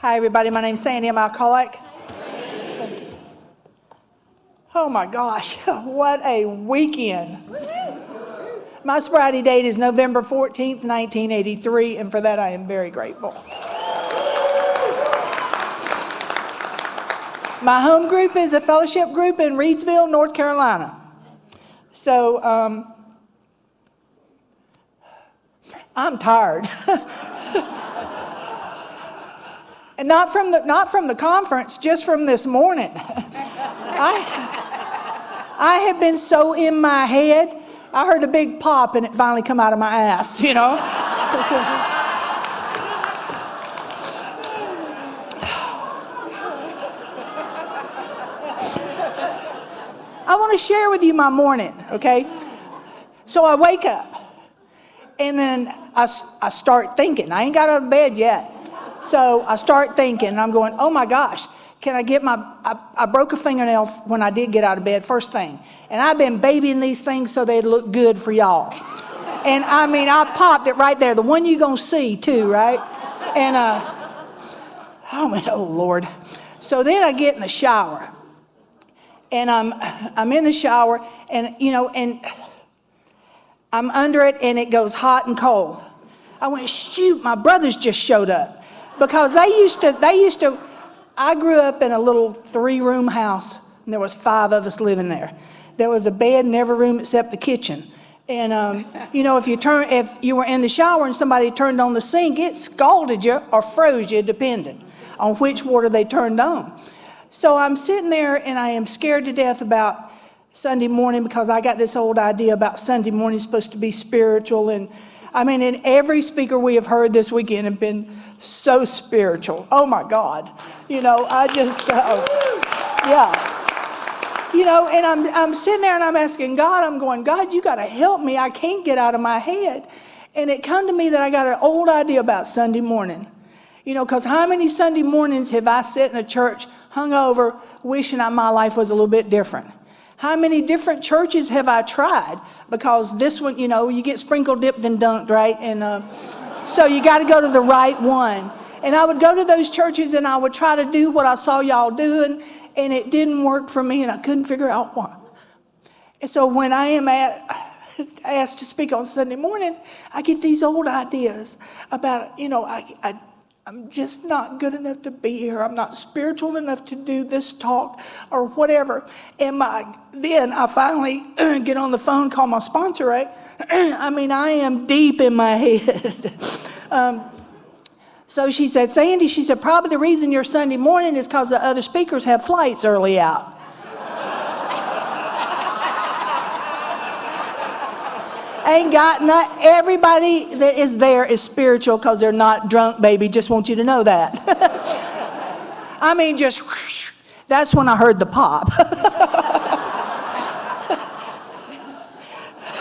Hi, everybody. My name's Sandy. I'm alcoholic. Oh, my gosh. What a weekend. My sobriety date is November 14th, 1983, and for that I am very grateful. My home group is a fellowship group in Reidsville, North Carolina. So, I'm tired. And not from the conference, just from this morning. I have been so in my head. I heard a big pop and it finally come out of my ass, you know. I want to share with you my morning, okay? So I wake up and then I start thinking. I ain't got out of bed yet. So I start thinking, and I'm going, oh my gosh, can I get I broke a fingernail when I did get out of bed, first thing. And I've been babying these things so they'd look good for y'all. And I mean, I popped it right there, the one you're going to see too, right? And oh Lord. So then I get in the shower. And I'm in the shower, and you know, and I'm under it, and it goes hot and cold. I went, shoot, my brothers just showed up. Because they used to, I grew up in a little 3-room house, and there was 5 of us living there. There was a bed in every room except the kitchen. And, you know, if you were in the shower and somebody turned on the sink, it scalded you or froze you, depending on which water they turned on. So I'm sitting there, and I am scared to death about Sunday morning because I got this old idea about Sunday morning supposed to be spiritual. And I mean, and every speaker we have heard this weekend have been so spiritual. Oh my God. You know, I just, yeah. You know, and I'm sitting there and I'm asking God, I'm going, God, you got to help me. I can't get out of my head. And it come to me that I got an old idea about Sunday morning. You know, because how many Sunday mornings have I sat in a church hungover wishing my life was a little bit different? How many different churches have I tried? Because this one, you know, you get sprinkled, dipped, and dunked, right? And so you got to go to the right one. And I would go to those churches and I would try to do what I saw y'all doing, and it didn't work for me, and I couldn't figure out why. And so when I am asked to speak on Sunday morning, I get these old ideas about, you know, I'm just not good enough to be here. I'm not spiritual enough to do this talk or whatever. And then I finally get on the phone, call my sponsor, right? I mean, I am deep in my head. So she said, Sandy, she said, probably the reason you're Sunday morning is because the other speakers have flights early out. Ain't got not everybody that is there is spiritual because they're not drunk, baby. Just want you to know that. I mean, just whoosh, that's when I heard the pop.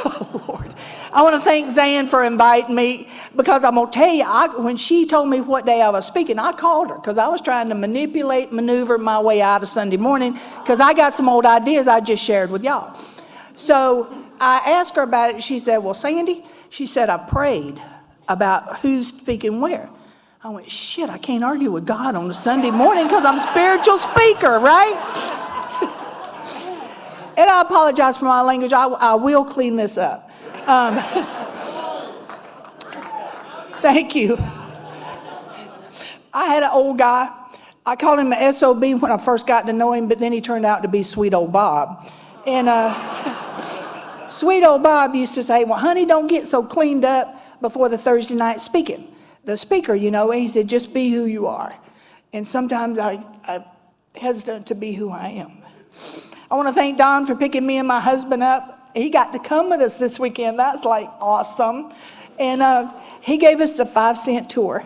Oh, Lord. I want to thank Zan for inviting me, because I'm going to tell you, when she told me what day I was speaking, I called her because I was trying to maneuver my way out of Sunday morning because I got some old ideas I just shared with y'all. So I asked her about it, and she said, well, Sandy, she said, I prayed about who's speaking where. I went, shit, I can't argue with God on a Sunday morning because I'm a spiritual speaker, right? And I apologize for my language. I will clean this up. Thank you. I had an old guy. I called him an SOB when I first got to know him, but then he turned out to be Sweet Old Bob. And Sweet Old Bob used to say, well, honey, don't get so cleaned up before the Thursday night speaking. The speaker, you know, he said, just be who you are. And sometimes I'm hesitant to be who I am. I want to thank Don for picking me and my husband up. He got to come with us this weekend. That's like awesome. And he gave us the 5-cent tour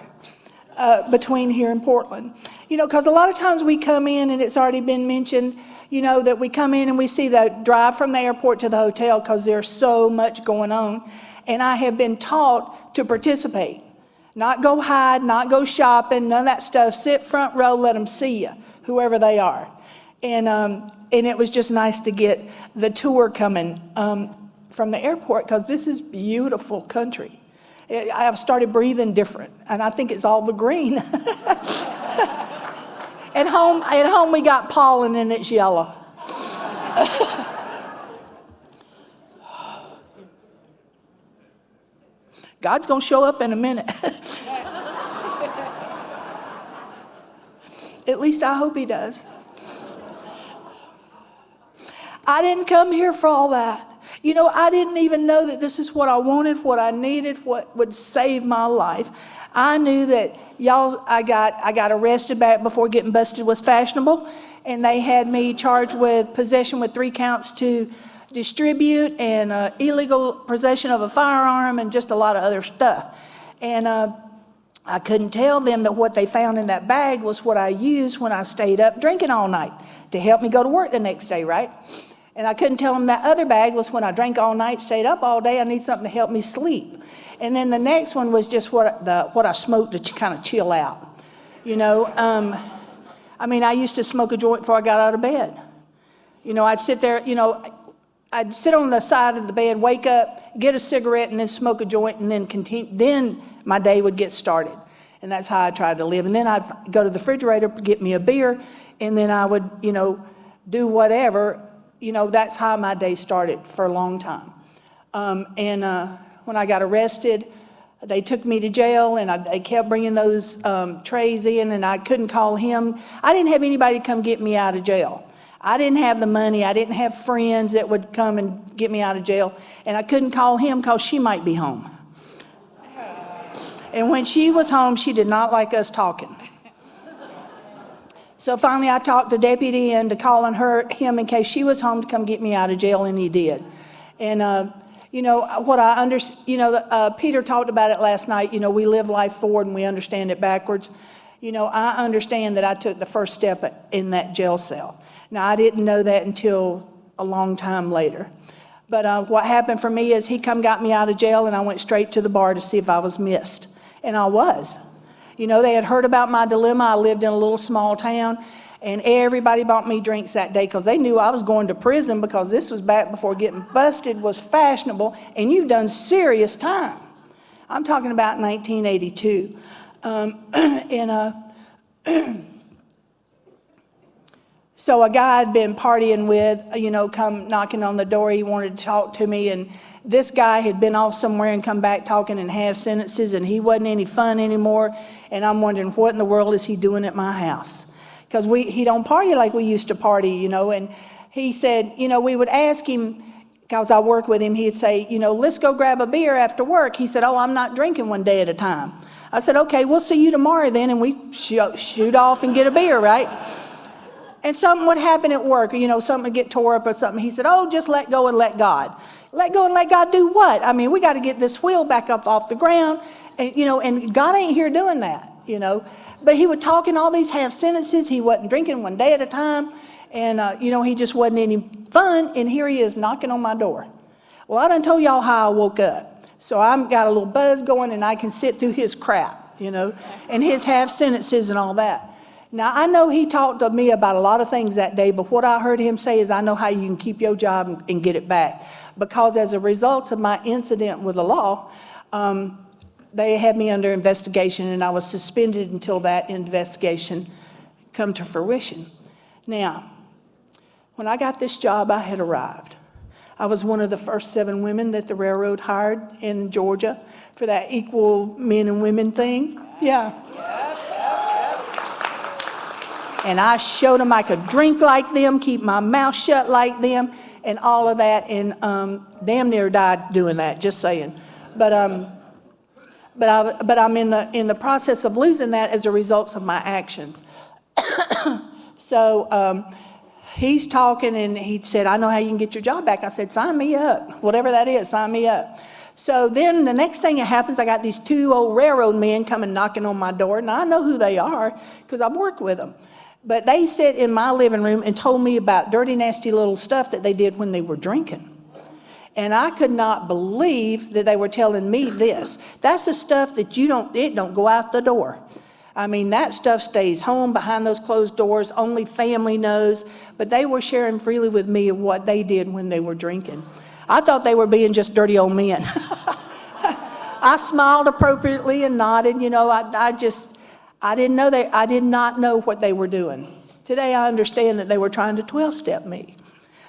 between here and Portland. You know, because a lot of times we come in, and it's already been mentioned, you know, that we come in and we see the drive from the airport to the hotel because there's so much going on. And I have been taught to participate. Not go hide, not go shopping, none of that stuff. Sit front row, let them see you, whoever they are. And it was just nice to get the tour coming from the airport because this is beautiful country. I have started breathing different, and I think it's all the green. At home we got pollen and it's yellow. God's going to show up in a minute. At least I hope he does. I didn't come here for all that. You know, I didn't even know that this is what I wanted, what I needed, what would save my life. I knew that I got arrested back before getting busted was fashionable, and they had me charged with possession with 3 counts to distribute and illegal possession of a firearm and just a lot of other stuff. And I couldn't tell them that what they found in that bag was what I used when I stayed up drinking all night to help me go to work the next day, right? And I couldn't tell them that other bag was when I drank all night, stayed up all day, I need something to help me sleep. And then the next one was just what I smoked to kind of chill out. You know, I mean, I used to smoke a joint before I got out of bed. You know, I'd sit there, you know, I'd sit on the side of the bed, wake up, get a cigarette, and then smoke a joint, and then continue. Then my day would get started. And that's how I tried to live. And then I'd go to the refrigerator, get me a beer, and then I would, you know, do whatever. You know, that's how my day started for a long time. When I got arrested, they took me to jail, and they kept bringing those trays in, and I couldn't call him. I didn't have anybody come get me out of jail. I didn't have the money. I didn't have friends that would come and get me out of jail, and I couldn't call him because she might be home. And when she was home, she did not like us talking. So finally, I talked the deputy into calling him in case she was home to come get me out of jail, and he did. And you know what I understand. You know, Peter talked about it last night. You know, we live life forward and we understand it backwards. You know, I understand that I took the first step in that jail cell. Now, I didn't know that until a long time later. But what happened for me is he got me out of jail, and I went straight to the bar to see if I was missed. And I was. You know, they had heard about my dilemma. I lived in a little small town, and everybody bought me drinks that day because they knew I was going to prison, because this was back before getting busted was fashionable, and you've done serious time. I'm talking about 1982. So a guy I'd been partying with, you know, come knocking on the door. He wanted to talk to me, and this guy had been off somewhere and come back talking in half sentences, and he wasn't any fun anymore. And I'm wondering, what in the world is he doing at my house? Because he don't party like we used to party, you know. And he said, you know, we would ask him, because I work with him, he'd say, you know, let's go grab a beer after work. He said, oh, I'm not drinking one day at a time. I said, okay, we'll see you tomorrow then, and we shoot off and get a beer, right? And something would happen at work, or, you know, something would get tore up or something. He said, oh, just let go and let God. Let go and let God do what? I mean, we got to get this wheel back up off the ground. And, you know, and God ain't here doing that, you know. But he would talk in all these half sentences. He wasn't drinking one day at a time. And, you know, he just wasn't any fun. And here he is knocking on my door. Well, I done told y'all how I woke up. So I've got a little buzz going, and I can sit through his crap, you know, and his half sentences and all that. Now, I know he talked to me about a lot of things that day, but what I heard him say is, I know how you can keep your job and get it back. Because as a result of my incident with the law, they had me under investigation, and I was suspended until that investigation come to fruition. Now, when I got this job, I had arrived. I was one of the first 7 women that the railroad hired in Georgia for that equal men and women thing. Yeah. And I showed them I could drink like them, keep my mouth shut like them, and all of that, and damn near died doing that, just saying. But I'm in the process of losing that as a result of my actions. So he's talking, and he said, I know how you can get your job back. I said, sign me up, whatever that is, sign me up. So then the next thing that happens, I got these 2 old railroad men coming knocking on my door, and I know who they are because I've worked with them. But they sat in my living room and told me about dirty, nasty little stuff that they did when they were drinking. And I could not believe that they were telling me this. That's the stuff that it don't go out the door. I mean, that stuff stays home behind those closed doors. Only family knows. But they were sharing freely with me of what they did when they were drinking. I thought they were being just dirty old men. I smiled appropriately and nodded. You know, I did not know what they were doing. Today I understand that they were trying to 12-step me.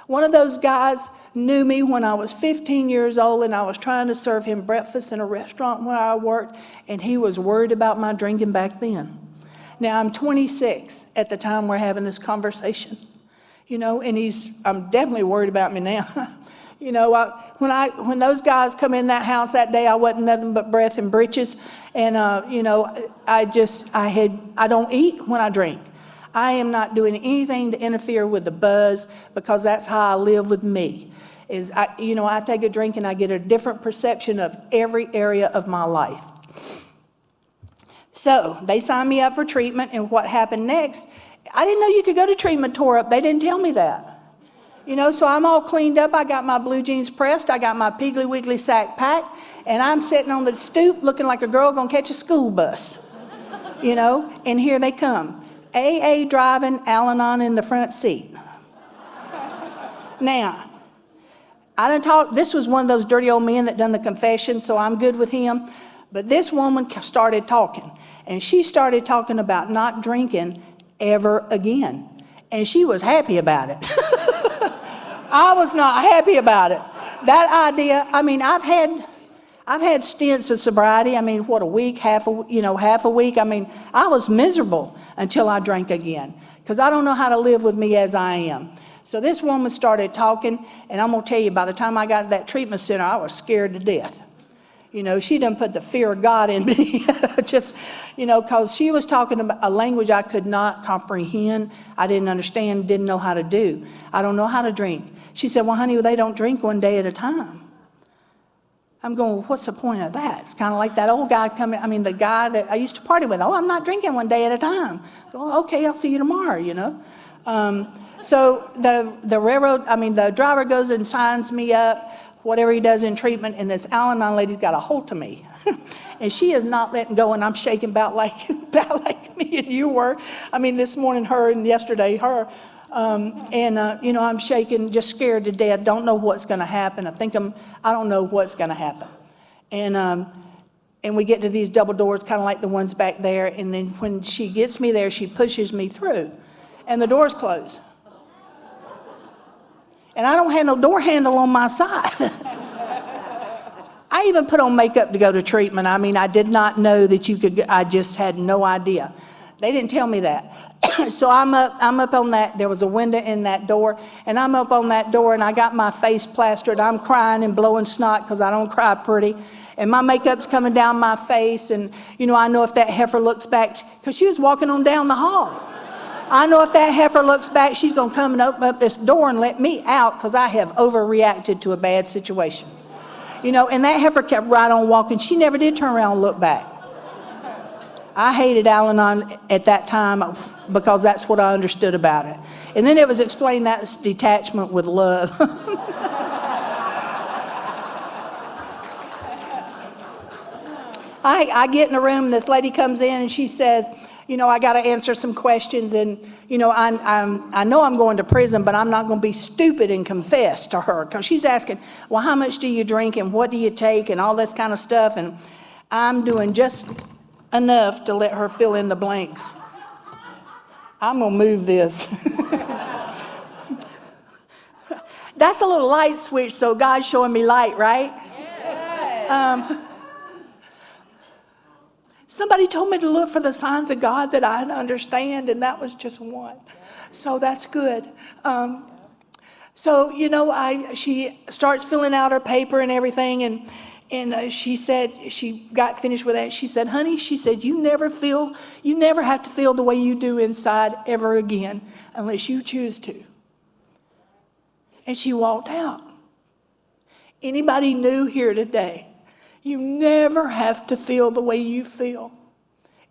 One of those guys knew me when I was 15 years old, and I was trying to serve him breakfast in a restaurant where I worked, and he was worried about my drinking back then. Now, I'm 26 at the time we're having this conversation, and I'm definitely worried about me now. When those guys come in that house that day, I wasn't nothing but breath and britches, and I don't eat when I drink. I am not doing anything to interfere with the buzz, because that's how I live with me. I take a drink and I get a different perception of every area of my life. So they signed me up for treatment, and what happened next, I didn't know you could go to treatment tore up. They didn't tell me that. So I'm all cleaned up. I got my blue jeans pressed. I got my Piggly Wiggly sack packed, and I'm sitting on the stoop looking like a girl gonna catch a school bus. And here they come. AA driving, Al-Anon in the front seat. Now, this was one of those dirty old men that done the confession, so I'm good with him. But this woman started talking, and she started talking about not drinking ever again. And she was happy about it. I was not happy about it. That idea, I've had stints of sobriety. A week, half a week. I was miserable until I drank again, because I don't know how to live with me as I am. So this woman started talking, and I'm gonna tell you, by the time I got to that treatment center, I was scared to death. She done put the fear of God in me, because she was talking about a language I could not comprehend. I didn't understand, didn't know how to do. I don't know how to drink. She said, well, honey, they don't drink one day at a time. I'm going, well, what's the point of that? It's kind of like that old guy the guy that I used to party with. Oh, I'm not drinking one day at a time. Go, okay, I'll see you tomorrow, So the driver goes and signs me up, whatever he does in treatment, and this Al-Anon lady's got a hold of me. And she is not letting go, and I'm shaking about like me and you were. This morning her, and yesterday her. I'm shaking, just scared to death, don't know what's going to happen. I don't know what's going to happen. And we get to these double doors, kind of like the ones back there, and then when she gets me there, she pushes me through, and the doors close. And I don't have no door handle on my side. I even put on makeup to go to treatment. I did not know that you could, I just had no idea. They didn't tell me that. So I'm up on that, there was a window in that door, and I'm up on that door, and I got my face plastered. I'm crying and blowing snot, because I don't cry pretty. And my makeup's coming down my face, and I know if that heifer looks back, because she was walking on down the hall. I know if that heifer looks back, she's going to come and open up this door and let me out, because I have overreacted to a bad situation. And that heifer kept right on walking. She never did turn around and look back. I hated Al-Anon at that time, because that's what I understood about it. And then it was explained that's detachment with love. I get in the room, this lady comes in, and she says, I got to answer some questions, and, I know I'm going to prison, but I'm not going to be stupid and confess to her, because she's asking, well, how much do you drink, and what do you take, and all this kind of stuff, and I'm doing just enough to let her fill in the blanks. I'm going to move this. That's a little light switch, so God's showing me light, right? Yeah. Somebody told me to look for the signs of God that I'd understand, and that was just one. So that's good. She starts filling out her paper and everything, and she said, she got finished with that. She said, honey, she said, you never have to feel the way you do inside ever again unless you choose to. And she walked out. Anybody new here today? You never have to feel the way you feel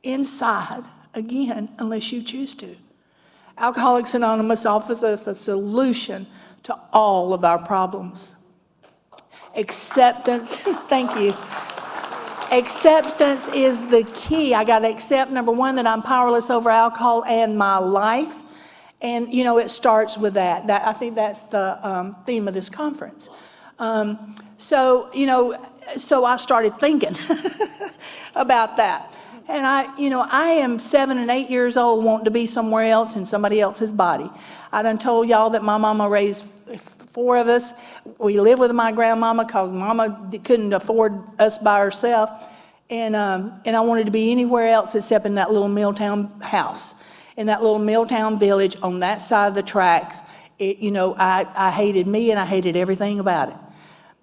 inside again unless you choose to. Alcoholics Anonymous offers us a solution to all of our problems. Acceptance, thank you. Acceptance is the key. I got to accept, number one, that I'm powerless over alcohol and my life. And, it starts with that. I think that's the theme of this conference. So I started thinking about that. And I am 7 and 8 years old wanting to be somewhere else in somebody else's body. I done told y'all that my mama raised 4 of us. We lived with my grandmama because mama couldn't afford us by herself. And I wanted to be anywhere else except in that little Milltown house, in that little Milltown village on that side of the tracks. I hated me and I hated everything about it.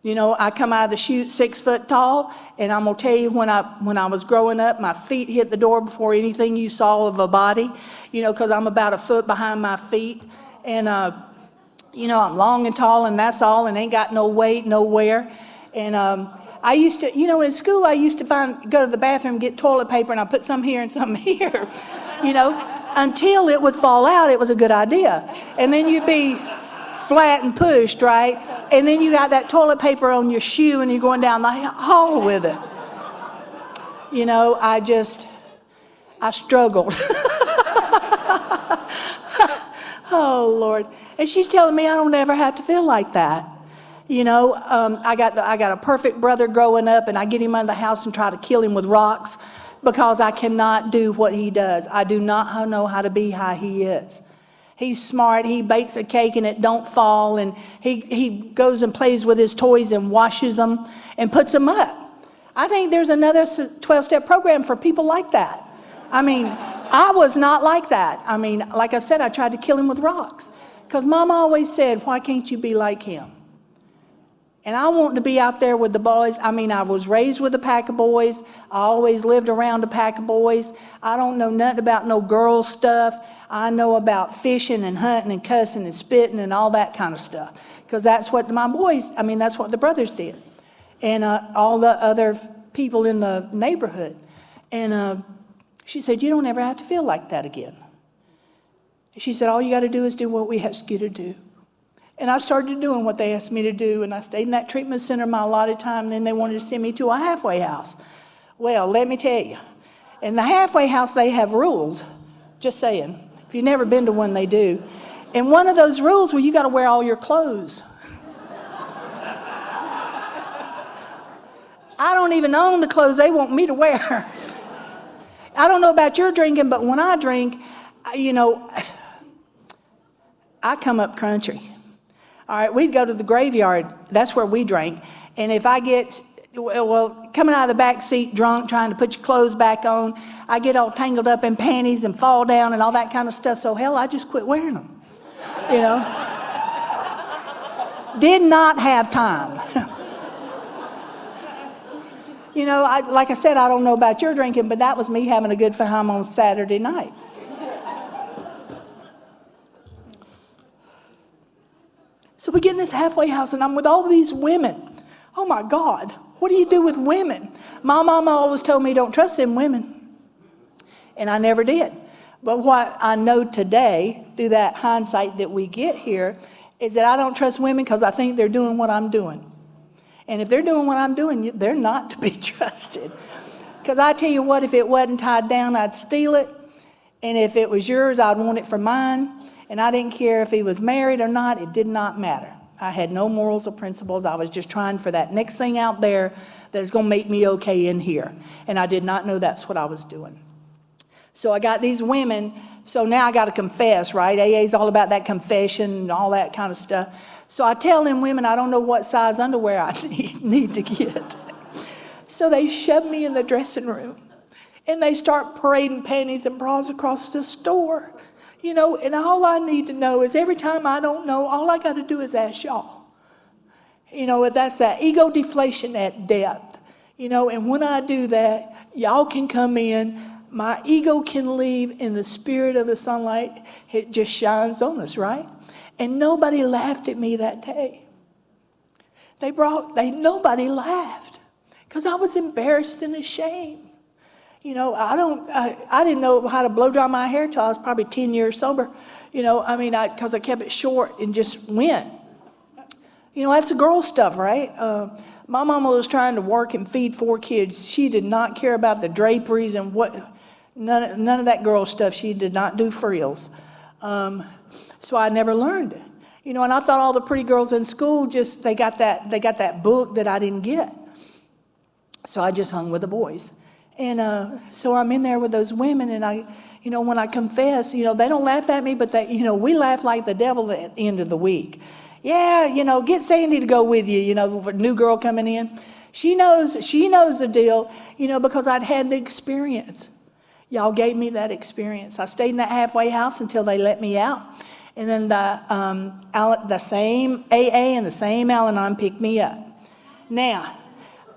I come out of the chute 6 foot tall, and I'm gonna tell you, when I was growing up, my feet hit the door before anything you saw of a body, because I'm about a foot behind my feet. And, I'm long and tall, and that's all, and ain't got no weight nowhere. And I used to, in school, I used to go to the bathroom, get toilet paper, and I put some here and some here, until it would fall out. It was a good idea. And then you'd be flat and pushed, right? And then you got that toilet paper on your shoe and you're going down the hall with it. I struggled. Oh, Lord. And she's telling me I don't ever have to feel like that. I got a perfect brother growing up, and I get him out of the house and try to kill him with rocks because I cannot do what he does. I do not know how to be how he is. He's smart. He bakes a cake and it don't fall, and he goes and plays with his toys and washes them and puts them up. I think there's another 12-step program for people like that. I was not like that. Like I said, I tried to kill him with rocks because Mama always said, why can't you be like him? And I want to be out there with the boys. I was raised with a pack of boys. I always lived around a pack of boys. I don't know nothing about no girl stuff. I know about fishing and hunting and cussing and spitting and all that kind of stuff. Because that's what that's what the brothers did. And all the other people in the neighborhood. And she said, you don't ever have to feel like that again. She said, all you got to do is do what we ask you to do. And I started doing what they asked me to do, and I stayed in that treatment center my allotted time, and then they wanted to send me to a halfway house. Well, let me tell you, in the halfway house, they have rules. Just saying. If you've never been to one, they do. And one of those rules, you got to wear all your clothes. I don't even own the clothes they want me to wear. I don't know about your drinking, but when I drink, I come up country. All right, we'd go to the graveyard. That's where we drank. And if I get, coming out of the back seat drunk, trying to put your clothes back on, I get all tangled up in panties and fall down and all that kind of stuff. So hell, I just quit wearing them. Did not have time. Like I said, I don't know about your drinking, but that was me having a good time on Saturday night. So we get in this halfway house, and I'm with all these women. Oh, my God, what do you do with women? My mama always told me, don't trust them women. And I never did. But what I know today, through that hindsight that we get here, is that I don't trust women because I think they're doing what I'm doing. And if they're doing what I'm doing, they're not to be trusted. Because I tell you what, if it wasn't tied down, I'd steal it. And if it was yours, I'd want it for mine. And I didn't care if he was married or not. It did not matter. I had no morals or principles. I was just trying for that next thing out there that is going to make me okay in here. And I did not know that's what I was doing. So I got these women. So now I got to confess, right? AA is all about that confession and all that kind of stuff. So I tell them women, I don't know what size underwear I need to get. So they shove me in the dressing room. And they start parading panties and bras across the store. And all I need to know is every time I don't know, all I got to do is ask y'all. That's that ego deflation at depth. And when I do that, y'all can come in. My ego can leave in the spirit of the sunlight. It just shines on us, right? And nobody laughed at me that day. Nobody laughed because I was embarrassed and ashamed. I didn't know how to blow dry my hair till I was probably 10 years sober. Because I kept it short and just went. That's the girl stuff, right? My mama was trying to work and feed 4 kids. She did not care about the draperies and none of that girl stuff. She did not do frills. So I never learned it. And I thought all the pretty girls in school they got that book that I didn't get. So I just hung with the boys. And so I'm in there with those women, and when I confess, they don't laugh at me, but we laugh like the devil at the end of the week. Yeah, get Sandy to go with you, the new girl coming in. She knows the deal, because I'd had the experience. Y'all gave me that experience. I stayed in that halfway house until they let me out. And then the same AA and the same Al-Anon picked me up. Now,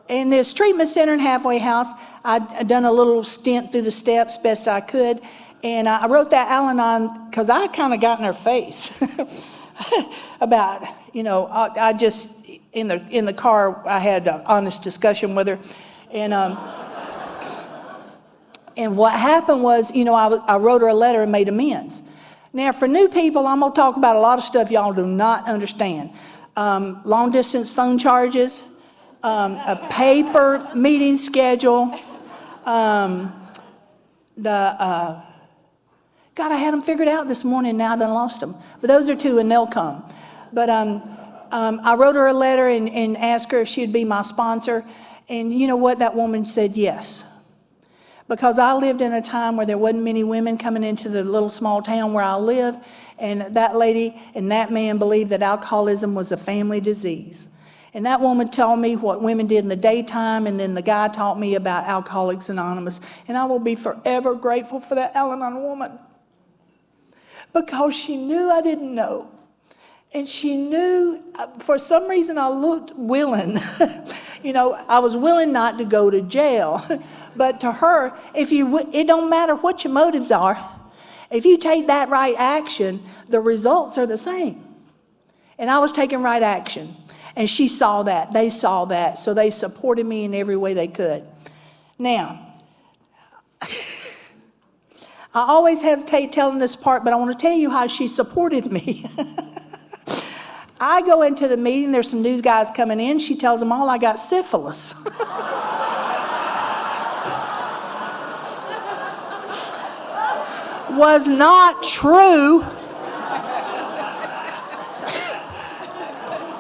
in this treatment center and halfway house, I'd done a little stint through the steps best I could. And I wrote that Al-Anon because I kind of got in her face about, I just, in the car, I had an honest discussion with her. And what happened was, I wrote her a letter and made amends. Now, for new people, I'm going to talk about a lot of stuff y'all do not understand. Long-distance phone charges, a paper meeting schedule, God, I had them figured out this morning, now I done lost them. But those are two, and they'll come. But I wrote her a letter and asked her if she'd be my sponsor. And you know what? That woman said yes. Because I lived in a time where there wasn't many women coming into the little small town where I lived, and that lady and that man believed that alcoholism was a family disease. And that woman told me what women did in the daytime, and then the guy taught me about Alcoholics Anonymous. And I will be forever grateful for that Al-Anon woman. Because she knew I didn't know. And she knew, for some reason I looked willing. I was willing not to go to jail. But to her, it don't matter what your motives are. If you take that right action, the results are the same. And I was taking right action. And she saw that. They saw that. So they supported me in every way they could. Now, I always hesitate telling this part, but I want to tell you how she supported me. I go into the meeting, there's some news guys coming in. She tells them all I got syphilis. Was not true.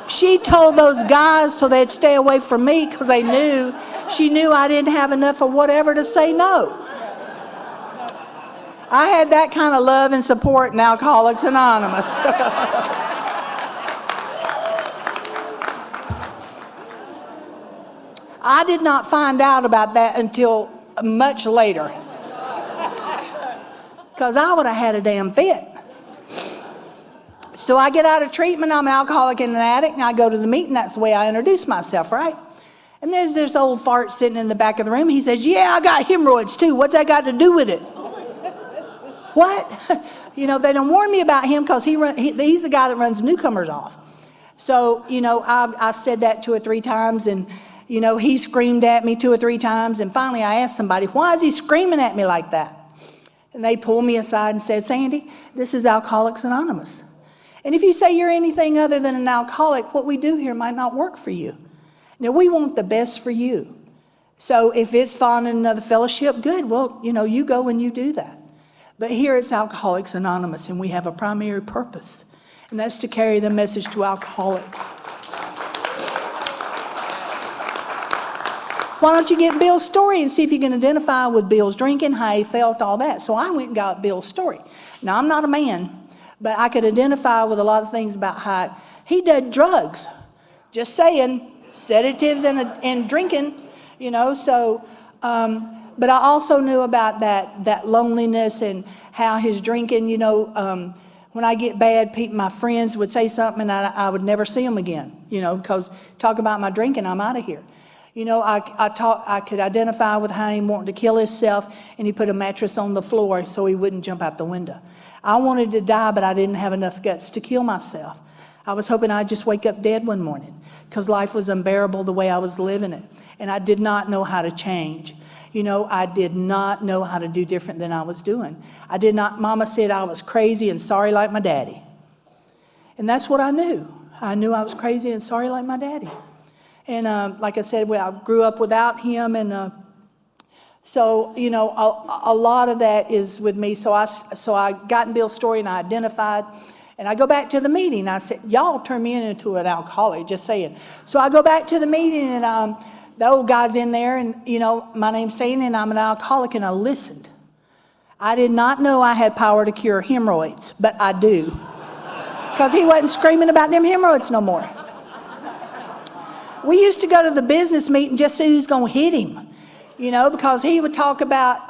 She told those guys so they'd stay away from me because she knew I didn't have enough of whatever to say no. I had that kind of love and support in Alcoholics Anonymous. I did not find out about that until much later. Because I would have had a damn fit. So I get out of treatment, I'm an alcoholic and an addict, and I go to the meeting. That's the way I introduce myself, right? And there's this old fart sitting in the back of the room. He says, yeah, I got hemorrhoids too. What's that got to do with it? What? They don't warn me about him because he's the guy that runs newcomers off. So, I said that 2 or 3 times, and, he screamed at me 2 or 3 times. And finally I asked somebody, why is he screaming at me like that? And they pulled me aside and said, Sandy, this is Alcoholics Anonymous. And if you say you're anything other than an alcoholic, what we do here might not work for you. Now, we want the best for you. So if it's finding another fellowship, good. Well, you go and you do that. But here it's Alcoholics Anonymous, and we have a primary purpose, and that's to carry the message to alcoholics. Why don't you get Bill's story and see if you can identify with Bill's drinking, how he felt, all that. So I went and got Bill's story. Now, I'm not a man, but I could identify with a lot of things about how he did drugs. Just saying, sedatives and drinking, so... but I also knew about that loneliness and how his drinking, when I get bad, my friends would say something and I would never see them again, because talk about my drinking, I'm out of here. I could identify with how he wanted to kill himself, and he put a mattress on the floor so he wouldn't jump out the window. I wanted to die, but I didn't have enough guts to kill myself. I was hoping I'd just wake up dead one morning because life was unbearable the way I was living it, and I did not know how to change. I did not know how to do different than I was doing. Mama said I was crazy and sorry like my daddy. And that's what I knew. I knew I was crazy and sorry like my daddy. And like I said, I grew up without him. And so, a lot of that is with me. So I got in Bill's story and I identified. And I go back to the meeting. I said, y'all turned me into an alcoholic, just saying. So I go back to the meeting and the old guy's in there, and, my name's Sandy, and I'm an alcoholic, and I listened. I did not know I had power to cure hemorrhoids, but I do. Because he wasn't screaming about them hemorrhoids no more. We used to go to the business meeting just to see who's going to hit him, because he would talk about,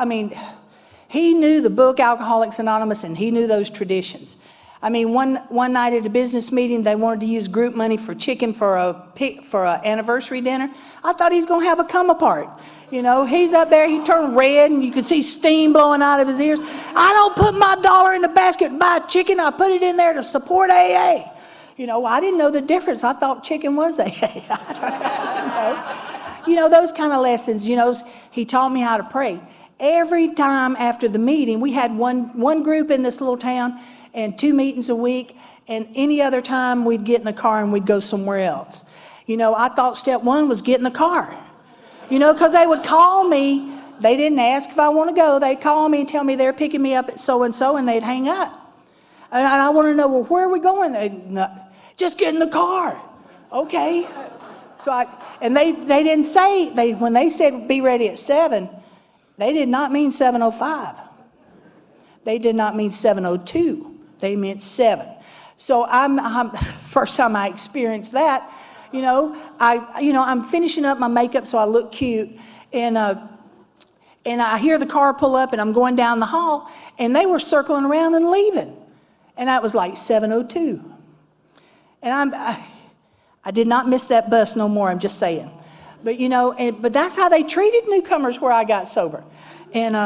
he knew the book Alcoholics Anonymous, and he knew those traditions. One night at a business meeting, they wanted to use group money for chicken for a anniversary dinner. I thought he was going to have a come apart. He's up there, he turned red, and you could see steam blowing out of his ears. I don't put my dollar in the basket and buy chicken. I put it in there to support AA. I didn't know the difference. I thought chicken was AA. I don't know. Those kind of lessons. He taught me how to pray. Every time after the meeting, we had one group in this little town and 2 meetings a week, and any other time we'd get in the car and we'd go somewhere else. I thought step 1 was get in the car. Because they would call me. They didn't ask if I want to go. They'd call me and tell me they're picking me up at so-and-so, and they'd hang up. And I want to know, well, where are we going? Just get in the car. Okay. They didn't say, when they said be ready at 7, they did not mean 7:05. They did not mean 7:02. They meant 7. So first time I experienced that, I'm finishing up my makeup so I look cute, and I hear the car pull up, and I'm going down the hall, and they were circling around and leaving, and that was like 7:02. And I did not miss that bus no more. I'm just saying, but but that's how they treated newcomers where I got sober, and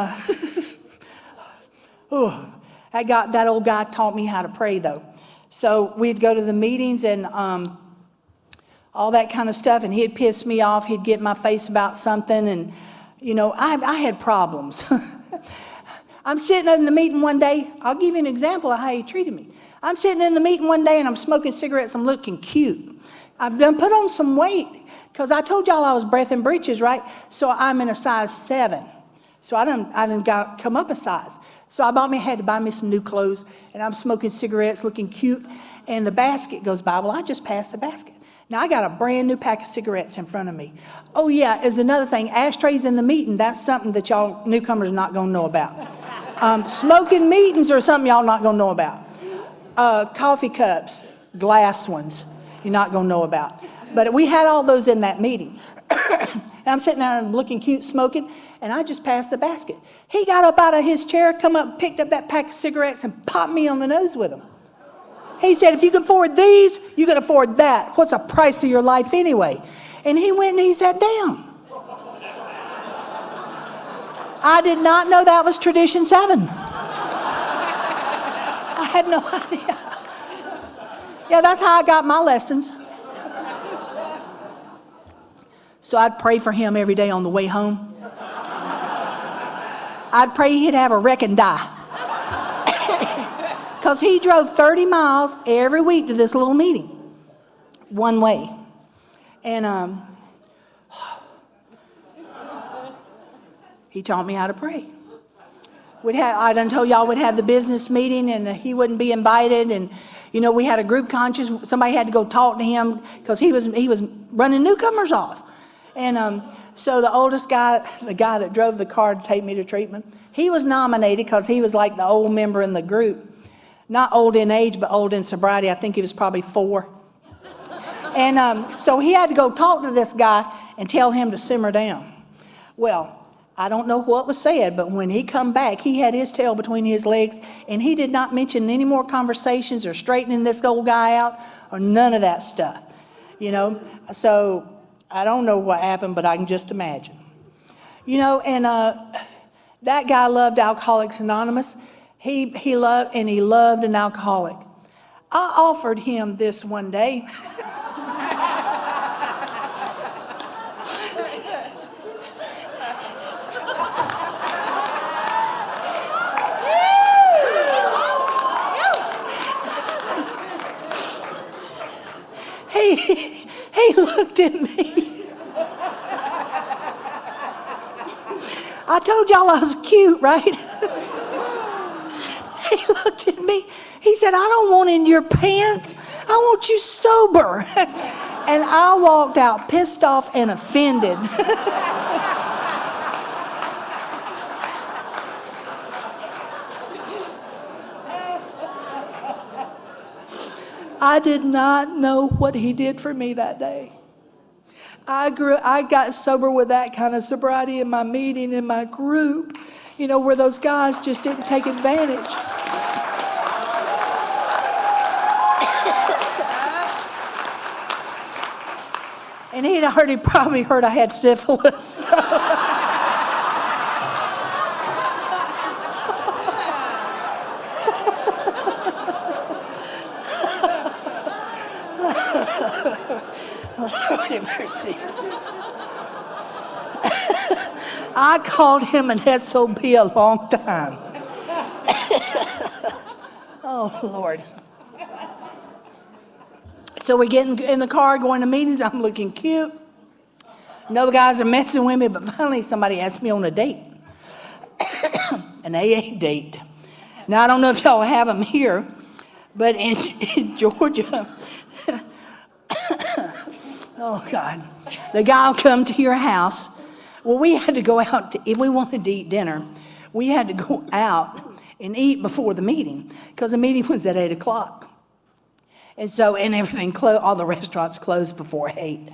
that old guy taught me how to pray though. So we'd go to the meetings and all that kind of stuff, and he'd piss me off. He'd get in my face about something, and I had problems. I'm sitting in the meeting one day. I'll give you an example of how he treated me. I'm sitting in the meeting one day, and I'm smoking cigarettes. I'm looking cute. I've done put on some weight, because I told y'all I was breath and breeches, right? So I'm in a size 7. So I done come up a size. So I had to buy me some new clothes, and I'm smoking cigarettes, looking cute, and the basket goes by. Well, I just passed the basket. Now I got a brand new pack of cigarettes in front of me. Oh yeah, is another thing, ashtrays in the meeting, that's something that y'all newcomers not gonna know about. Smoking meetings are something y'all not gonna know about. Coffee cups, glass ones, you're not gonna know about. But we had all those in that meeting. And I'm sitting there and looking cute, smoking, and I just passed the basket. He got up out of his chair, come up, picked up that pack of cigarettes, and popped me on the nose with them. He said, if you can afford these, you can afford that. What's the price of your life anyway? And he went and he sat down. I did not know that was tradition 7. I had no idea. Yeah, that's how I got my lessons. So I'd pray for him every day on the way home. I'd pray he'd have a wreck and die. Because he drove 30 miles every week to this little meeting, one way. And he taught me how to pray. I done told y'all we'd have the business meeting, and he wouldn't be invited, and we had a group conscience. Somebody had to go talk to him because he was running newcomers off. And so the oldest guy, the guy that drove the car to take me to treatment, he was nominated because he was like the old member in the group. Not old in age, but old in sobriety. I think he was probably 4. And so he had to go talk to this guy and tell him to simmer down. Well, I don't know what was said, but when he come back, he had his tail between his legs, and he did not mention any more conversations or straightening this old guy out or none of that stuff. So I don't know what happened, but I can just imagine. And that guy loved Alcoholics Anonymous. He loved an alcoholic. I offered him this one day. He looked at me. I told y'all I was cute, right? He looked at me. He said, I don't want in your pants. I want you sober. And I walked out pissed off and offended. I did not know what he did for me that day. I got sober with that kind of sobriety in my meeting, in my group, where those guys just didn't take advantage. And he'd already probably heard I had syphilis. Lord have mercy. I called him an SOB a long time. Oh, Lord. So we get in the car going to meetings. I'm looking cute. No guys are messing with me, but finally somebody asked me on a date. An AA date. Now, I don't know if y'all have them here, but in Georgia, oh, God, the guy will come to your house. Well, we had to go out, if we wanted to eat dinner, we had to go out and eat before the meeting, because the meeting was at 8 o'clock. And so, and everything closed, all the restaurants closed before 8.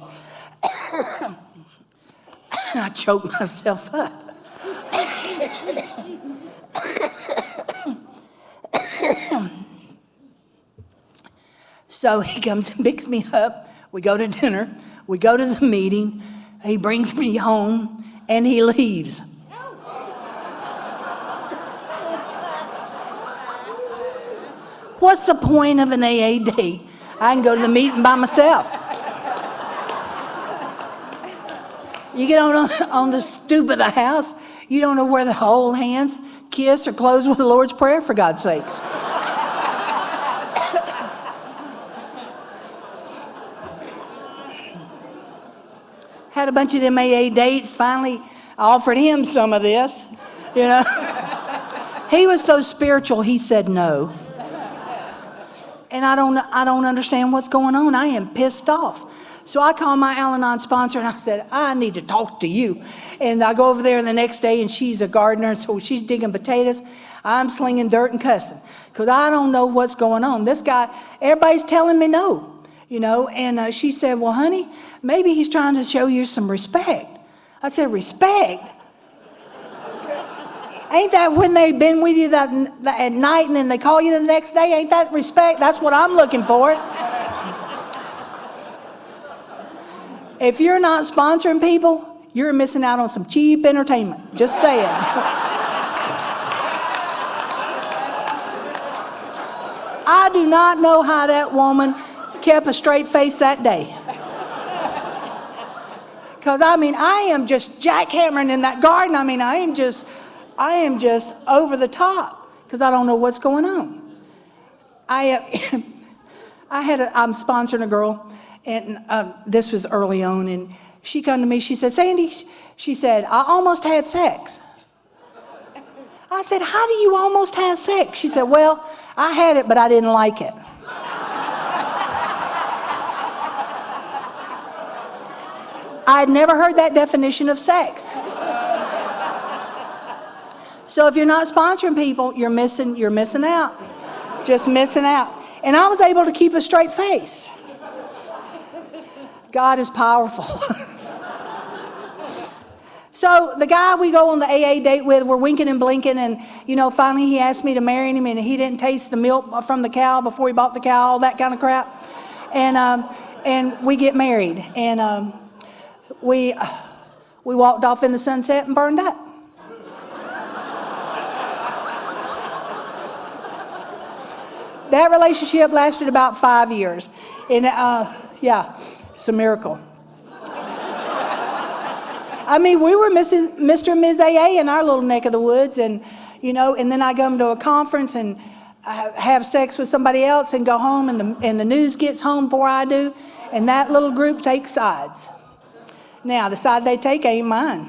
I choked myself up. So he comes and picks me up. We go to dinner. We go to the meeting. He brings me home, and he leaves. What's the point of an AA date? I can go to the meeting by myself. You get on the stoop of the house, you don't know where the hold hands, kiss, or close with the Lord's Prayer, for God's sakes. Had a bunch of them AA dates. Finally, I offered him some of this, He was so spiritual, he said no. And I don't understand what's going on. I am pissed off. So I called my Al-Anon sponsor and I said, I need to talk to you. And I go over there the next day and she's a gardener, so she's digging potatoes. I'm slinging dirt and cussing because I don't know what's going on. This guy, everybody's telling me no, And she said, well, honey, maybe he's trying to show you some respect. I said, respect? Ain't that when they've been with you at night and then they call you the next day? Ain't that respect? That's what I'm looking for. If you're not sponsoring people, you're missing out on some cheap entertainment. Just saying. I do not know how that woman kept a straight face that day. Because, I am just jackhammering in that garden. I am just over the top because I don't know what's going on. I'm sponsoring a girl, and this was early on, and she come to me, she said, Sandy, she said, I almost had sex. I said, how do you almost have sex? She said, well, I had it, but I didn't like it. I'd never heard that definition of sex. So if you're not sponsoring people, you're missing out. Just missing out. And I was able to keep a straight face. God is powerful. So the guy we go on the AA date with, we're winking and blinking, and finally he asked me to marry him, and he didn't taste the milk from the cow before he bought the cow, all that kind of crap. And we get married, and we walked off in the sunset and burned up. That relationship lasted about 5 years. And it's a miracle. We were Mr. and Ms. AA in our little neck of the woods. And then I come to a conference and I have sex with somebody else and go home, and the news gets home before I do. And that little group takes sides. Now, the side they take ain't mine.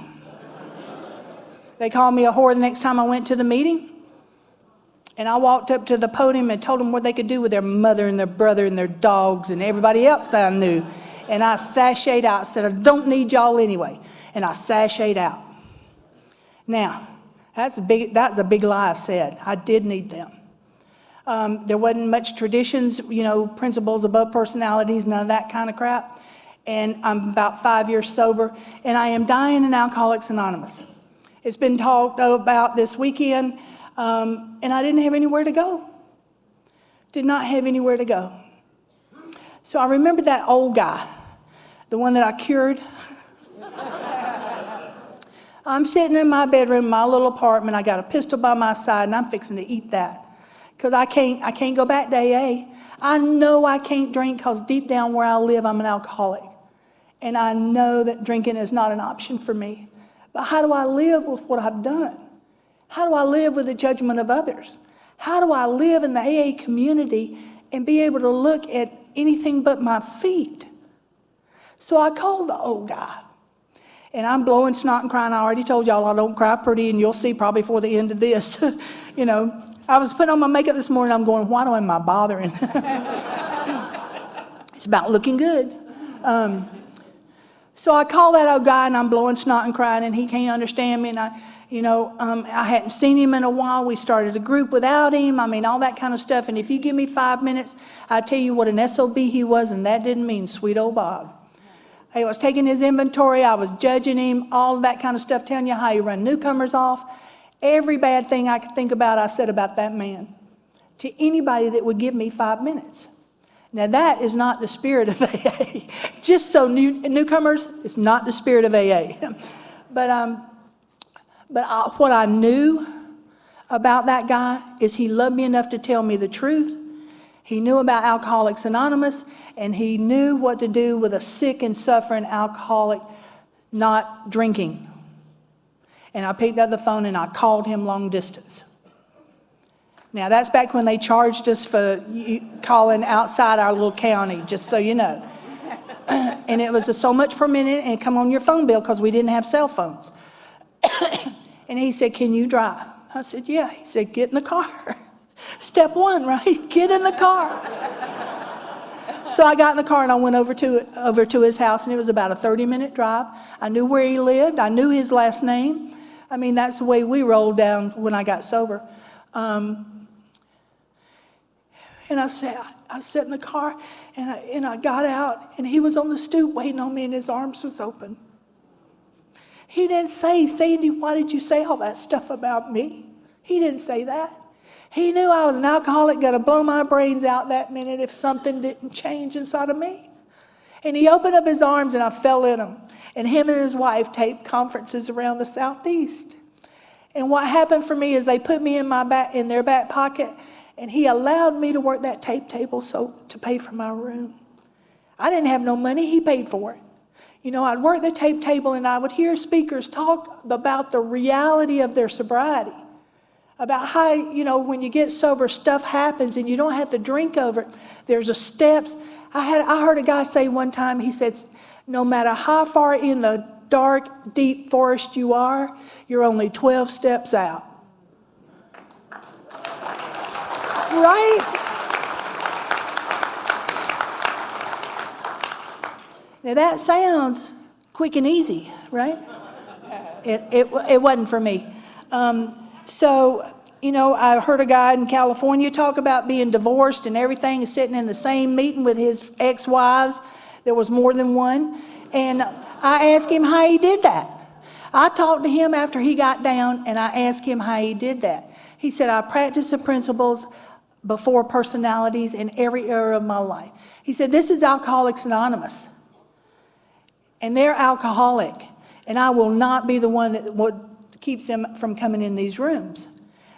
They called me a whore the next time I went to the meeting. And I walked up to the podium and told them what they could do with their mother and their brother and their dogs and everybody else I knew. And I sashayed out. I said, I don't need y'all anyway. And I sashayed out. Now, that's a big lie I said. I did need them. There wasn't much traditions, principles above personalities, none of that kind of crap. And I'm about 5 years sober, and I am dying in Alcoholics Anonymous. It's been talked about this weekend, and I didn't have anywhere to go. Did not have anywhere to go. So I remember that old guy, the one that I cured. I'm sitting in my bedroom, my little apartment. I got a pistol by my side, and I'm fixing to eat that. Because I can't go back to AA. I know I can't drink because deep down where I live, I'm an alcoholic. And I know that drinking is not an option for me. But how do I live with what I've done? How do I live with the judgment of others? How do I live in the AA community and be able to look at anything but my feet? So I called the old guy. And I'm blowing snot and crying. I already told y'all I don't cry pretty, and you'll see probably before the end of this. I was putting on my makeup this morning. I'm going, why am I bothering? It's about looking good. So I call that old guy, and I'm blowing snot and crying, and he can't understand me. And I hadn't seen him in a while. We started a group without him. All that kind of stuff. And if you give me 5 minutes, I tell you what an SOB he was, and that didn't mean sweet old Bob. I was taking his inventory. I was judging him, all of that kind of stuff, telling you how he run newcomers off. Every bad thing I could think about, I said about that man to anybody that would give me 5 minutes. Now, that is not the spirit of AA. Just so newcomers, it's not the spirit of AA. But what I knew about that guy is he loved me enough to tell me the truth. He knew about Alcoholics Anonymous, and he knew what to do with a sick and suffering alcoholic not drinking. And I picked up the phone and I called him long distance. Now, that's back when they charged us for calling outside our little county, just so you know. And it was so much per minute and come on your phone bill because we didn't have cell phones. And he said, can you drive? I said, yeah. He said, get in the car. Step one, right? Get in the car. So I got in the car and I went over to his house, and it was about a 30-minute drive. I knew where he lived. I knew his last name. That's the way we rolled down when I got sober. And I sat in the car, and I got out, and he was on the stoop waiting on me, and his arms was open. He didn't say, Sandy, why did you say all that stuff about me? He didn't say that. He knew I was an alcoholic, going to blow my brains out that minute if something didn't change inside of me. And he opened up his arms, and I fell in them. And him and his wife taped conferences around the Southeast. And what happened for me is they put me in their back pocket, and he allowed me to work that tape table to pay for my room. I didn't have no money. He paid for it. I'd work the tape table, and I would hear speakers talk about the reality of their sobriety. About how, when you get sober, stuff happens and you don't have to drink over it. There's a steps. I heard a guy say one time, he said, no matter how far in the dark, deep forest you are, you're only 12 steps out. Right? Now that sounds quick and easy, right? It wasn't for me. I heard a guy in California talk about being divorced and everything, and sitting in the same meeting with his ex-wives. There was more than one. And I asked him how he did that. I talked to him after he got down, and I asked him how he did that. He said, I practice the principles before personalities in every area of my life. He said, this is Alcoholics Anonymous. And they're alcoholic. And I will not be the one that keeps them from coming in these rooms.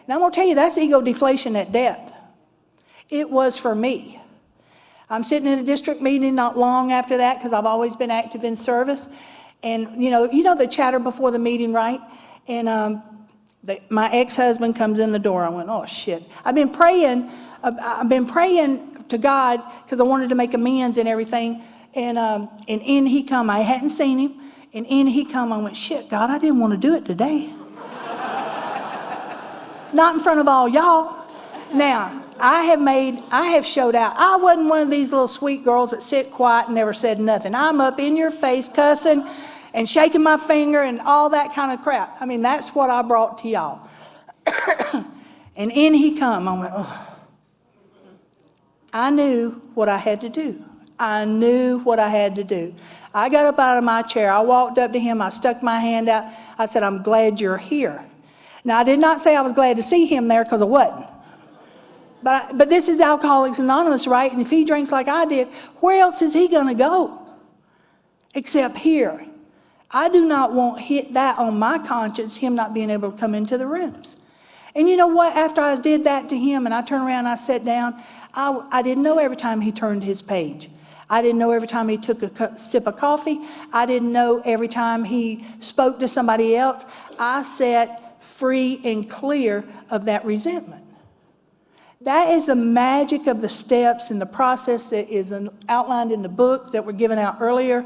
Now, I'm going to tell you, that's ego deflation at depth. It was for me. I'm sitting in a district meeting not long after that, because I've always been active in service. And, you know the chatter before the meeting, right? And my ex-husband comes in the door. I went, oh, shit. I've been praying to God because I wanted to make amends and everything. And in he come. I hadn't seen him. And in he come. I went, shit, God, I didn't want to do it today. Not in front of all y'all. Now, I have showed out. I wasn't one of these little sweet girls that sit quiet and never said nothing. I'm up in your face cussing and shaking my finger and all that kind of crap. I mean, that's what I brought to y'all. And in he come. I went, oh. I knew what I had to do. I knew what I had to do. I got up out of my chair. I walked up to him. I stuck my hand out. I said, I'm glad you're here. Now, I did not say I was glad to see him there because I wasn't. But this is Alcoholics Anonymous, right? And if he drinks like I did, where else is he going to go? Except here. I do not want that on my conscience, him not being able to come into the rooms. And you know what? After I did that to him and I turned around and I sat down, I didn't know every time he turned his page. I didn't know every time he took a sip of coffee. I didn't know every time he spoke to somebody else. I sat free and clear of that resentment. That is the magic of the steps and the process that is outlined in the book that were given out earlier.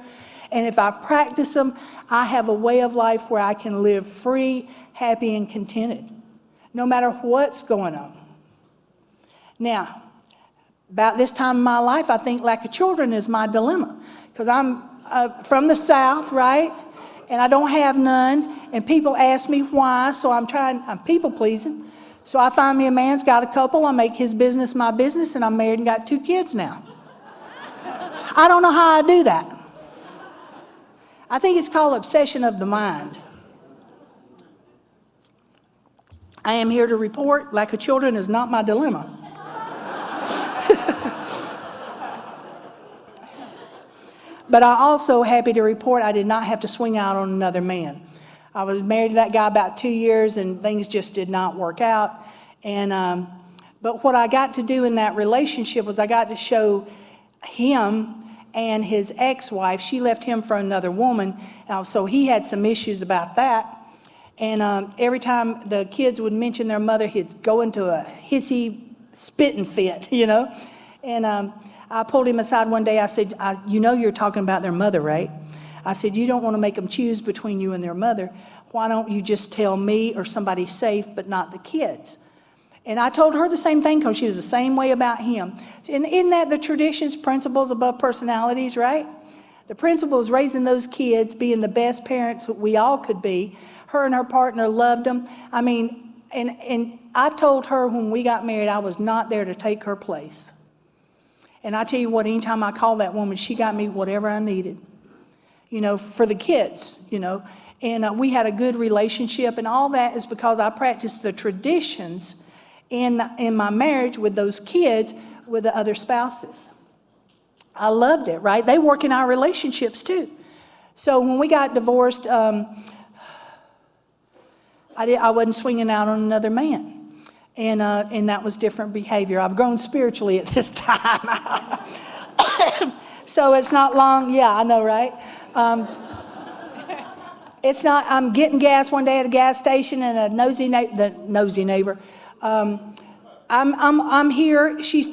And if I practice them, I have a way of life where I can live free, happy, and contented, no matter what's going on. Now, about this time in my life, I think lack of children is my dilemma. Because I'm from the South, right? And I don't have none. And people ask me why, so I'm people pleasing. So I find me a man who's got a couple, I make his business my business, and I'm married and got 2 kids now. I don't know how I do that. I think it's called obsession of the mind. I am here to report lack of children is not my dilemma. But I'm also happy to report I did not have to swing out on another man. I was married to that guy about 2 years and things just did not work out. And but what I got to do in that relationship was I got to show him and his ex-wife, she left him for another woman, so he had some issues about that. And every time the kids would mention their mother, he'd go into a hissy spitting fit, you know. And I pulled him aside one day. I said, you know you're talking about their mother, right? I said, you don't want to make them choose between you and their mother. Why don't you just tell me or somebody safe, but not the kids? And I told her the same thing because she was the same way about him. And isn't that the traditions, principles above personalities, right? The principle is raising those kids, being the best parents we all could be. Her and her partner loved them. I mean, and I told her when we got married, I was not there to take her place. And I tell you what, anytime I called that woman, she got me whatever I needed, you know, for the kids, you know. And we had a good relationship, and all that is because I practiced the traditions in my marriage with those kids, with the other spouses. I loved it, right? They work in our relationships too. So when we got divorced, I wasn't swinging out on another man. And that was different behavior. I've grown spiritually at this time. So it's not long. Yeah, I know, right? It's not, I'm getting gas one day at a gas station and a nosy neighbor. I'm here. She's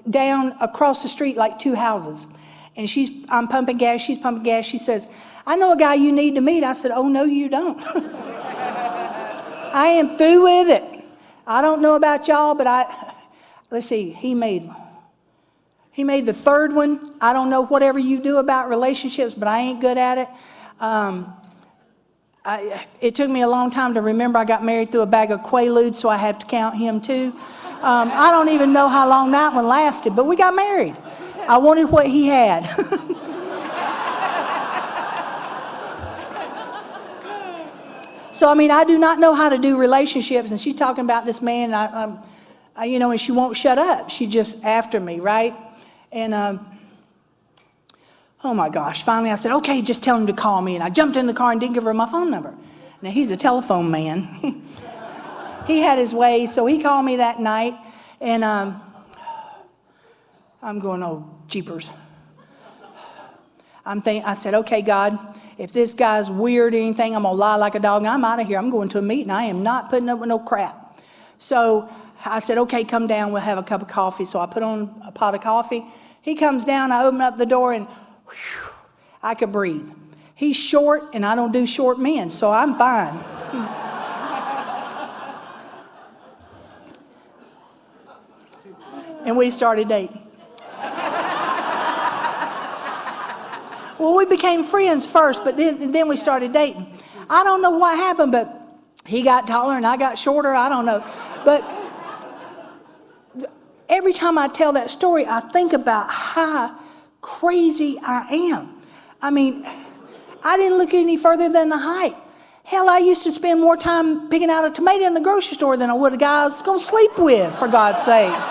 down across the street like 2 houses. And I'm pumping gas. She's pumping gas. She says, I know a guy you need to meet. I said, oh, no, you don't. I am through with it. I don't know about y'all, but let's see, he made the 3rd one. I don't know whatever you do about relationships, but I ain't good at it. It took me a long time to remember I got married through a bag of Quaaludes, so I have to count him too. I don't even know how long that one lasted, but we got married. I wanted what he had. So, I mean, I do not know how to do relationships, and she's talking about this man, you know, and she won't shut up. She's just after me, right? And, oh my gosh, finally I said, okay, just tell him to call me. And I jumped in the car and didn't give her my phone number. Now, he's a telephone man. He had his way, so he called me that night, and I'm going, oh, jeepers. I said, okay, God, if this guy's weird or anything, I'm going to lie like a dog, and I'm out of here. I'm going to a meeting. I am not putting up with no crap. So I said, okay, come down. We'll have a cup of coffee. So I put on a pot of coffee. He comes down. I open up the door, and whew, I could breathe. He's short, and I don't do short men, so I'm fine. And we started dating. Well, we became friends first, but then we started dating. I don't know what happened, but he got taller and I got shorter. I don't know. But every time I tell that story, I think about how crazy I am. I mean, I didn't look any further than the height. Hell, I used to spend more time picking out a tomato in the grocery store than I would a guy I was going to sleep with, for God's sakes.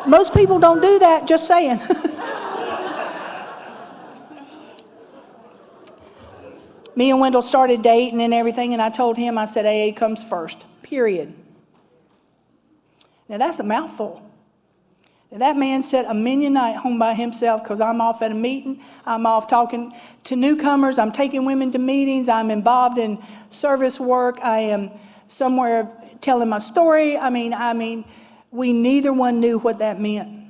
Most people don't do that, just saying. Me and Wendell started dating and everything, and I told him, I said, AA comes first, period. Now, that's a mouthful. Now, that man spent a many night home by himself because I'm off at a meeting. I'm off talking to newcomers. I'm taking women to meetings. I'm involved in service work. I am somewhere telling my story. I mean, we neither one knew what that meant.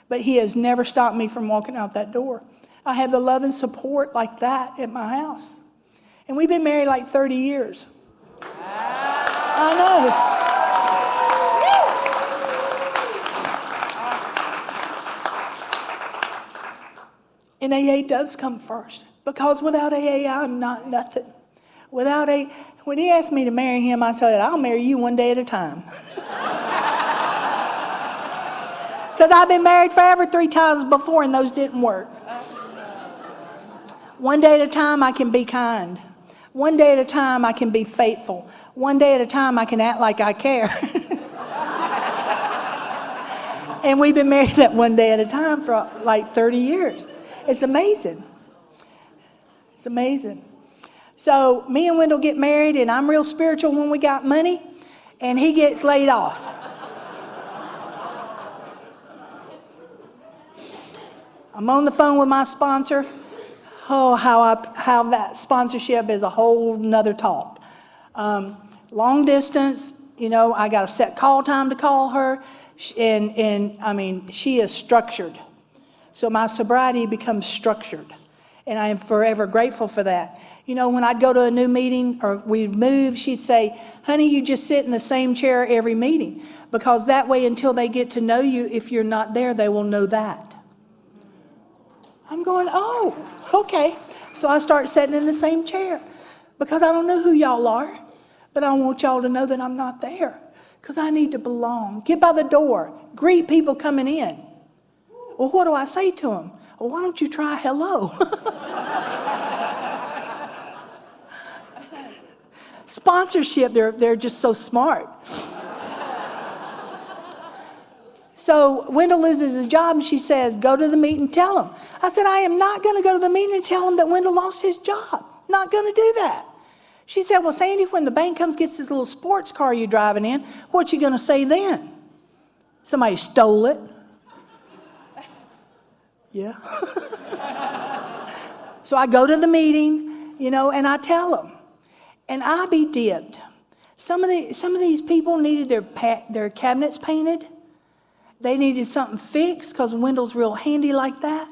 But he has never stopped me from walking out that door. I have the love and support like that at my house. And we've been married like 30 years. I know. And AA does come first. Because without AA, I'm not nothing. When he asked me to marry him, I said, I'll marry you one day at a time. Because I've been married forever 3 times before, and those didn't work. One day at a time, I can be kind. One day at a time, I can be faithful. One day at a time, I can act like I care. And we've been married that one day at a time for like 30 years. It's amazing. It's amazing. So me and Wendell get married, and I'm real spiritual when we got money, and he gets laid off. I'm on the phone with my sponsor. Oh, how that sponsorship is a whole nother talk. Long distance, I got a set call time to call her, and she is structured. So my sobriety becomes structured, and I am forever grateful for that. When I'd go to a new meeting or we'd move, she'd say, honey, you just sit in the same chair every meeting, because that way until they get to know you, if you're not there, they will know that. I'm going, oh, okay. So I start sitting in the same chair because I don't know who y'all are, but I want y'all to know that I'm not there because I need to belong. Get by the door. Greet people coming in. Well, what do I say to them? Well, why don't you try hello? Sponsorship, they're just so smart. So Wendell loses his job, and she says, go to the meeting and tell him. I said, I am not going to go to the meeting and tell him that Wendell lost his job. Not going to do that. She said, well, Sandy, when the bank comes gets this little sports car you're driving in, what you going to say then? Somebody stole it. Yeah. So I go to the meeting, and I tell them. And I be dipped. Some of these people needed their cabinets painted. They needed something fixed because Wendell's real handy like that.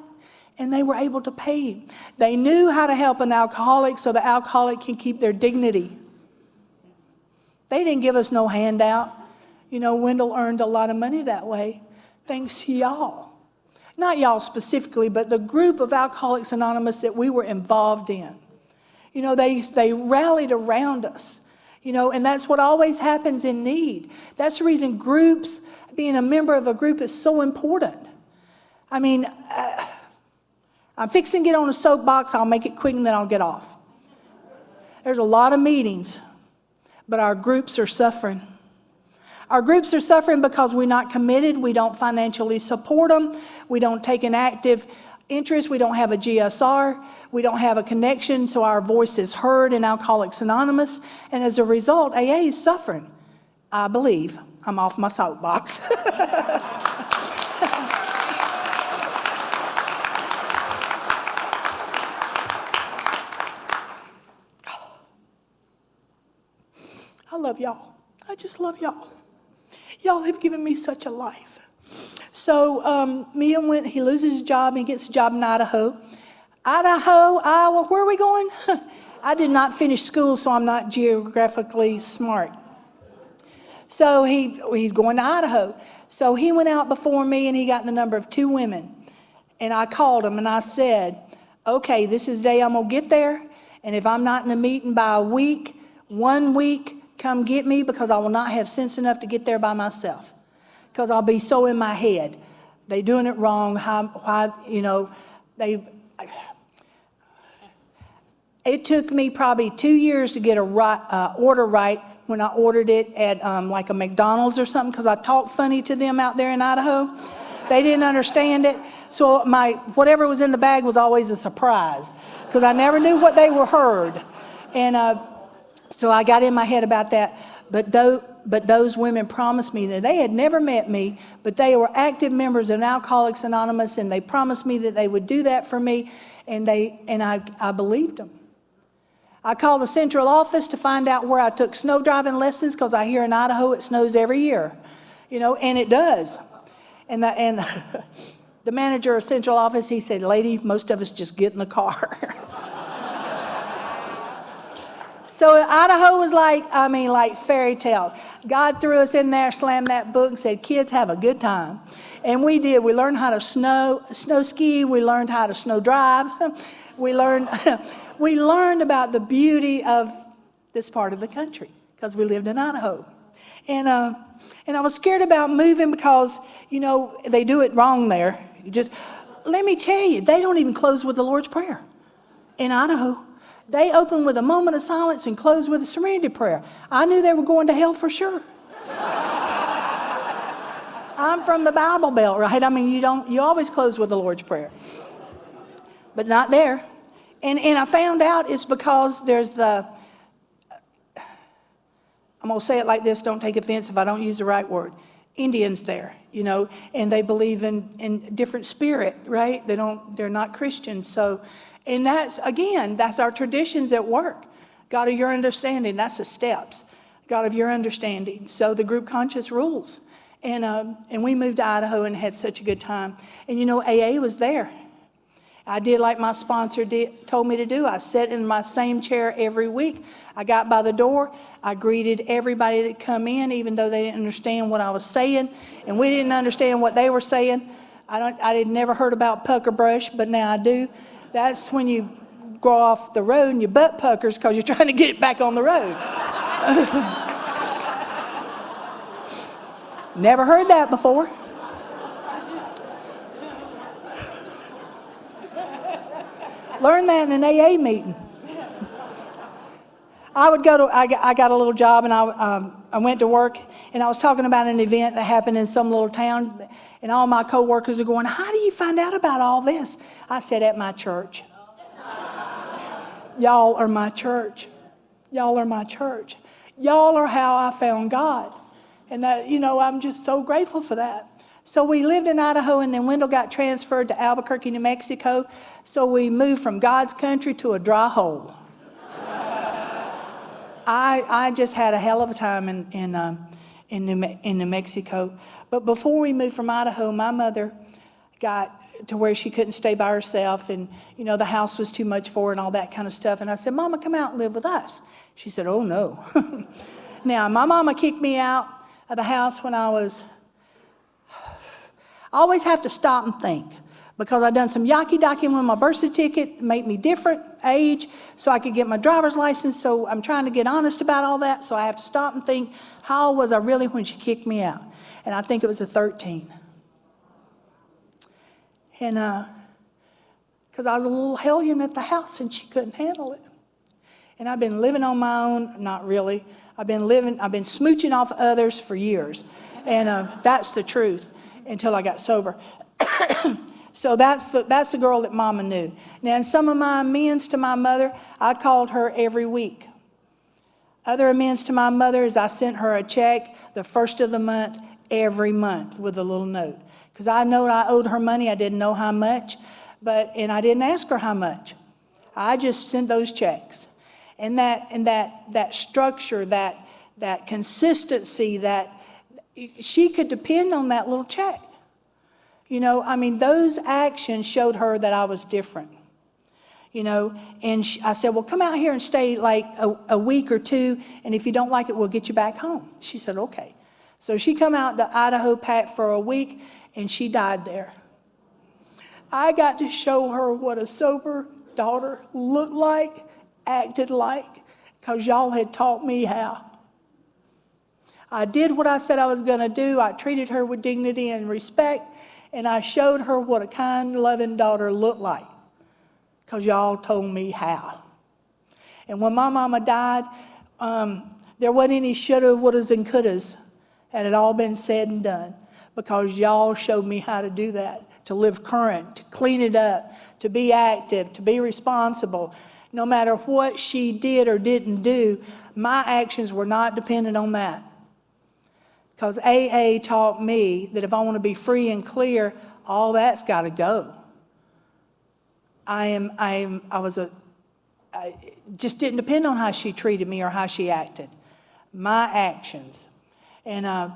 And they were able to pay him. They knew how to help an alcoholic so the alcoholic can keep their dignity. They didn't give us no handout. Wendell earned a lot of money that way, thanks to y'all. Not y'all specifically, but the group of Alcoholics Anonymous that we were involved in. They rallied around us. And that's what always happens in need. That's the reason groups, being a member of a group is so important. I'm fixing to get on a soapbox. I'll make it quick and then I'll get off. There's a lot of meetings, but our groups are suffering. Our groups are suffering because we're not committed. We don't financially support them. We don't take an active interest. We don't have a GSR. We don't have a connection so our voice is heard in Alcoholics Anonymous. And as a result, AA is suffering. I believe. I'm off my soapbox. I love y'all. I just love y'all. Y'all have given me such a life. So me and Wendell, he loses his job and he gets a job in Idaho. Iowa, where are we going? I did not finish school, so I'm not geographically smart. So he's going to Idaho. So he went out before me and he got the number of 2 women. And I called him and I said, okay, this is the day I'm going to get there. And if I'm not in the meeting by 1 week, come get me, because I will not have sense enough to get there by myself. Because I'll be so in my head. They doing it wrong. It took me probably 2 years to get a order right when I ordered it at like a McDonald's or something, because I talked funny to them out there in Idaho. They didn't understand it. So whatever was in the bag was always a surprise, because I never knew what they were heard. And so I got in my head about that. But those women promised me that they had never met me, but they were active members of Alcoholics Anonymous, and they promised me that they would do that for me, and I believed them. I called the central office to find out where I took snow driving lessons, because I hear in Idaho it snows every year, and it does. And the manager of central office, he said, lady, most of us just get in the car. So Idaho was like fairy tale. God threw us in there, slammed that book, and said, kids, have a good time. And we did. We learned how to snow ski. We learned how to snow drive. We learned about the beauty of this part of the country, because we lived in Idaho. And I was scared about moving because, they do it wrong there. Let me tell you, they don't even close with the Lord's Prayer in Idaho. They open with a moment of silence and close with a serenity prayer. I knew they were going to hell for sure. I'm from the Bible Belt, right? You always close with the Lord's Prayer. But not there. And I found out it's because there's I'm going to say it like this, don't take offense if I don't use the right word. Indians there, and they believe in different spirit, right? They're not Christians. So, and that's our traditions at work. God of your understanding, that's the steps. God of your understanding. So the group conscious rules. And we moved to Idaho and had such a good time. And AA was there. I did like my sponsor told me to do. I sat in my same chair every week. I got by the door. I greeted everybody that come in, even though they didn't understand what I was saying, and we didn't understand what they were saying. I had never heard about pucker brush, but now I do. That's when you go off the road and your butt puckers because you're trying to get it back on the road. Never heard that before. Learned that in an AA meeting. I got a little job, and I went to work, and I was talking about an event that happened in some little town, and all my coworkers are going, how do you find out about all this? I said, at my church. Y'all are my church. Y'all are my church. Y'all are how I found God. And that, I'm just so grateful for that. So we lived in Idaho, and then Wendell got transferred to Albuquerque, New Mexico. So we moved from God's country to a dry hole. I just had a hell of a time in New Mexico. But before we moved from Idaho, my mother got to where she couldn't stay by herself, and the house was too much for her and all that kind of stuff. And I said, Mama, come out and live with us. She said, oh no. Now, my mama kicked me out of the house when I always have to stop and think, because I done some yaki-docky with my birth certificate, made me different age so I could get my driver's license. So I'm trying to get honest about all that. So I have to stop and think, how old was I really when she kicked me out? And I think it was a 13. And because I was a little hellion at the house and she couldn't handle it. And I've been living on my own, not really. I've been smooching off others for years. And that's the truth until I got sober. So that's the girl that Mama knew. Now, in some of my amends to my mother, I called her every week. Other amends to my mother is I sent her a check the first of the month, every month, with a little note. Because I know I owed her money. I didn't know how much, and I didn't ask her how much. I just sent those checks. And that structure, that consistency, that she could depend on that little check. Those actions showed her that I was different. And I said, well, come out here and stay like a week or two, and if you don't like it, we'll get you back home. She said, okay. So she come out to Idaho Pack for a week, and she died there. I got to show her what a sober daughter looked like, acted like, because y'all had taught me how. I did what I said I was going to do. I treated her with dignity and respect, and I showed her what a kind, loving daughter looked like, because y'all told me how. And when my mama died, there wasn't any shoulda, wouldas, and couldas. It had all been said and done, because y'all showed me how to do that, to live current, to clean it up, to be active, to be responsible. No matter what she did or didn't do, my actions were not dependent on that. Because AA taught me that if I want to be free and clear, all that's got to go. I just didn't depend on how she treated me or how she acted. My actions. And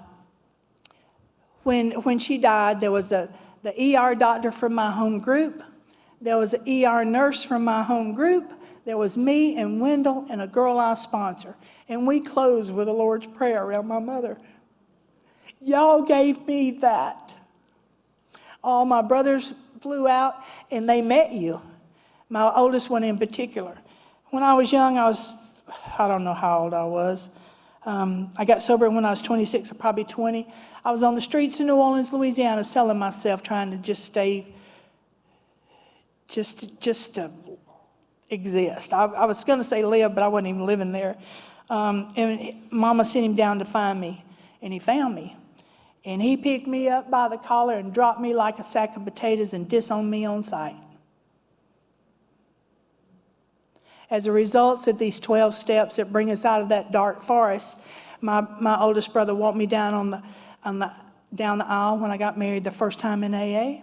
when she died, there was the ER doctor from my home group. There was an ER nurse from my home group. There was me and Wendell and a girl I sponsor. And we closed with the Lord's Prayer around my mother. Y'all gave me that. All my brothers flew out and they met you. My oldest one in particular. When I was young, I don't know how old I was. I got sober when I was 26 or probably 20. I was on the streets of New Orleans, Louisiana, selling myself, trying to just stay, just to exist. I was going to say live, but I wasn't even living there. And Mama sent him down to find me, and he found me. And he picked me up by the collar and dropped me like a sack of potatoes and disowned me on sight. As a result of these 12 steps that bring us out of that dark forest, my oldest brother walked me down down the aisle when I got married the first time in AA.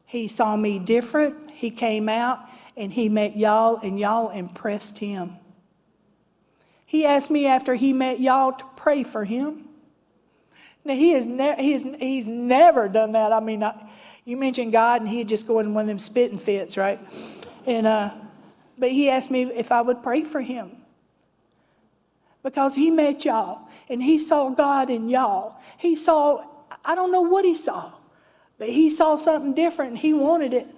He saw me different. He came out and he met y'all, and y'all impressed him. He asked me after he met y'all to pray for him. Now, he's never done that. I mean, you mentioned God, and he'd just go in one of them spitting fits, right? But he asked me if I would pray for him, because he met y'all, and he saw God in y'all. He saw, I don't know what he saw, but he saw something different, and he wanted it.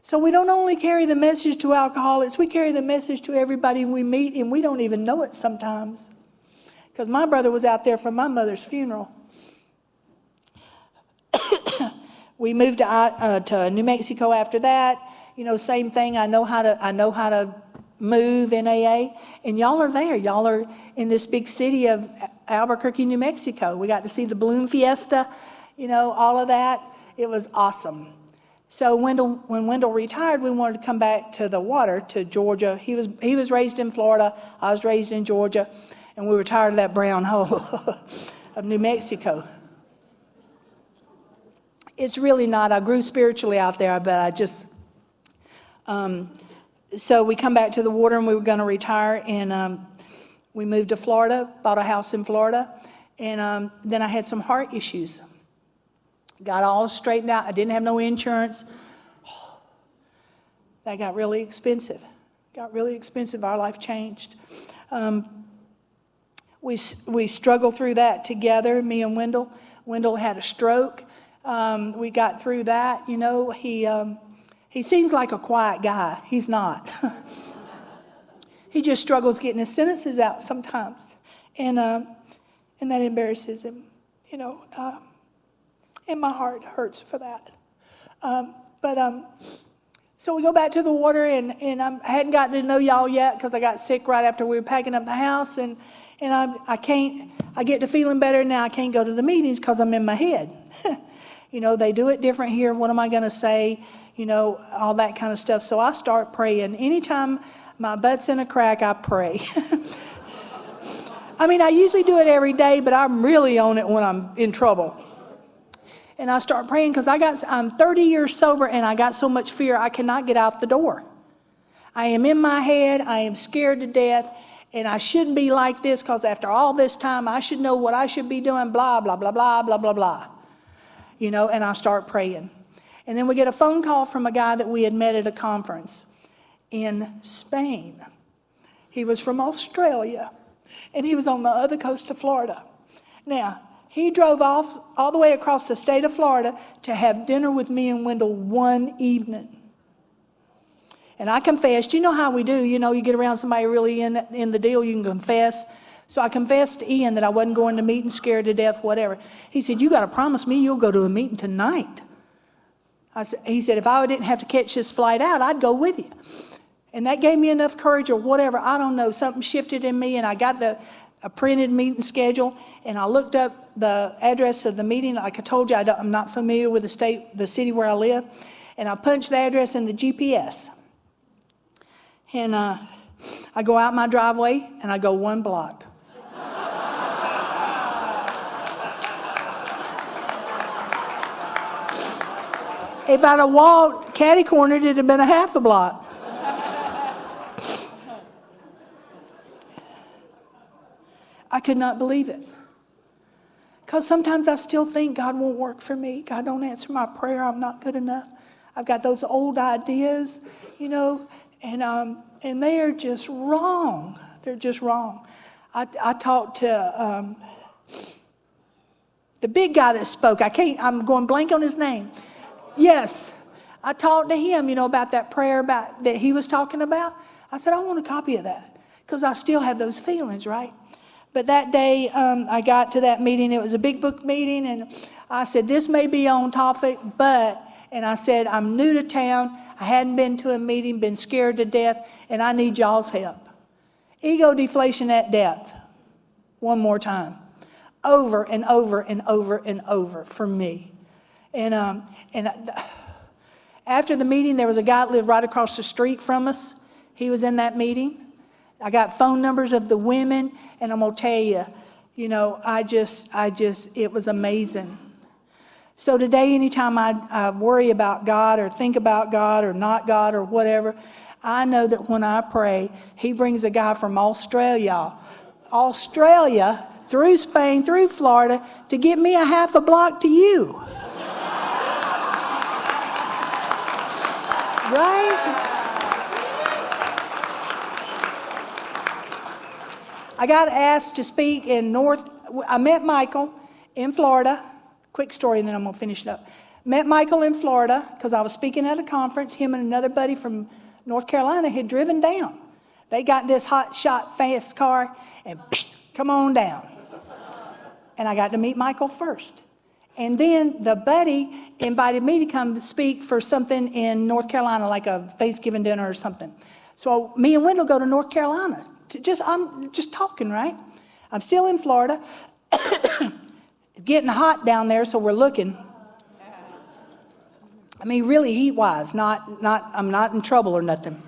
So we don't only carry the message to alcoholics, we carry the message to everybody we meet, and we don't even know it sometimes. Because my brother was out there for my mother's funeral. We moved to New Mexico after that. Same thing. I know how to move in AA, and y'all are there. Y'all are in this big city of Albuquerque, New Mexico. We got to see the balloon fiesta, all of that. It was awesome. So when Wendell retired, we wanted to come back to the water, to Georgia. He was raised in Florida. I was raised in Georgia. And we were tired of that brown hole of New Mexico. It's really not. I grew spiritually out there, but I just... So we come back to the water, and we were going to retire, and we moved to Florida, bought a house in Florida, and then I had some heart issues. Got all straightened out. I didn't have no insurance. That got really expensive. Our life changed. We struggled through that together, me and Wendell. Wendell had a stroke. We got through that. He seems like a quiet guy. He's not. He just struggles getting his sentences out sometimes, and that embarrasses him. And my heart hurts for that. So we go back to the water, and I hadn't gotten to know y'all yet because I got sick right after we were packing up the house, and I get to feeling better now. I can't go to the meetings because I'm in my head. They do it different here. What am I going to say? All that kind of stuff. So I start praying. Anytime my butt's in a crack, I pray. I mean, I usually do it every day, but I'm really on it when I'm in trouble. And I start praying because I'm 30 years sober, and I got so much fear I cannot get out the door. I am in my head. I am scared to death. And I shouldn't be like this because after all this time, I should know what I should be doing, blah, blah, blah, blah, blah, blah, blah. And I start praying. And then we get a phone call from a guy that we had met at a conference in Spain. He was from Australia, and he was on the other coast of Florida. Now, he drove off all the way across the state of Florida to have dinner with me and Wendell one evening. And I confessed. You know how we do. You know, you get around somebody really in the deal, you can confess. So I confessed to Ian that I wasn't going to meeting, scared to death, whatever. He said, you got to promise me you'll go to a meeting tonight. He said, if I didn't have to catch this flight out, I'd go with you. And that gave me enough courage or whatever. I don't know. Something shifted in me, and I got a printed meeting schedule, and I looked up the address of the meeting. Like I told you, I'm not familiar with the city where I live. And I punched the address in the GPS. And I go out my driveway, and I go 1 block. If I'd have walked catty-cornered, it'd have been a half a block. I could not believe it. Because sometimes I still think God won't work for me. God don't answer my prayer. I'm not good enough. I've got those old ideas, you know, and they are just wrong. They're just wrong. I talked to the big guy that spoke. I'm going blank on his name. Yes, I talked to him, you know, about that prayer that he was talking about. I said, I want a copy of that because I still have those feelings, right? But that day I got to that meeting. It was a big book meeting, and I said, this may be on topic, and I said, I'm new to town. I hadn't been to a meeting, been scared to death, and I need y'all's help. Ego deflation at depth. One more time. Over and over and over and over for me. And after the meeting, there was a guy that lived right across the street from us. He was in that meeting. I got phone numbers of the women, and I'm going to tell you, you know, it was amazing. So today, anytime I worry about God or think about God or not God or whatever, I know that when I pray, he brings a guy from Australia, through Spain, through Florida, to get me a half a block to you. Right? I got asked to speak I met Michael in Florida. Quick story, and then I'm going to finish it up. Met Michael in Florida because I was speaking at a conference. Him and another buddy from North Carolina had driven down. They got this hot shot fast car and come on down. And I got to meet Michael first. And then the buddy invited me to come to speak for something in North Carolina, like a Thanksgiving dinner or something. So me and Wendell go to North Carolina. I'm just talking, right? I'm still in Florida. It's getting hot down there, so we're looking. I mean, really heat-wise, I'm not in trouble or nothing.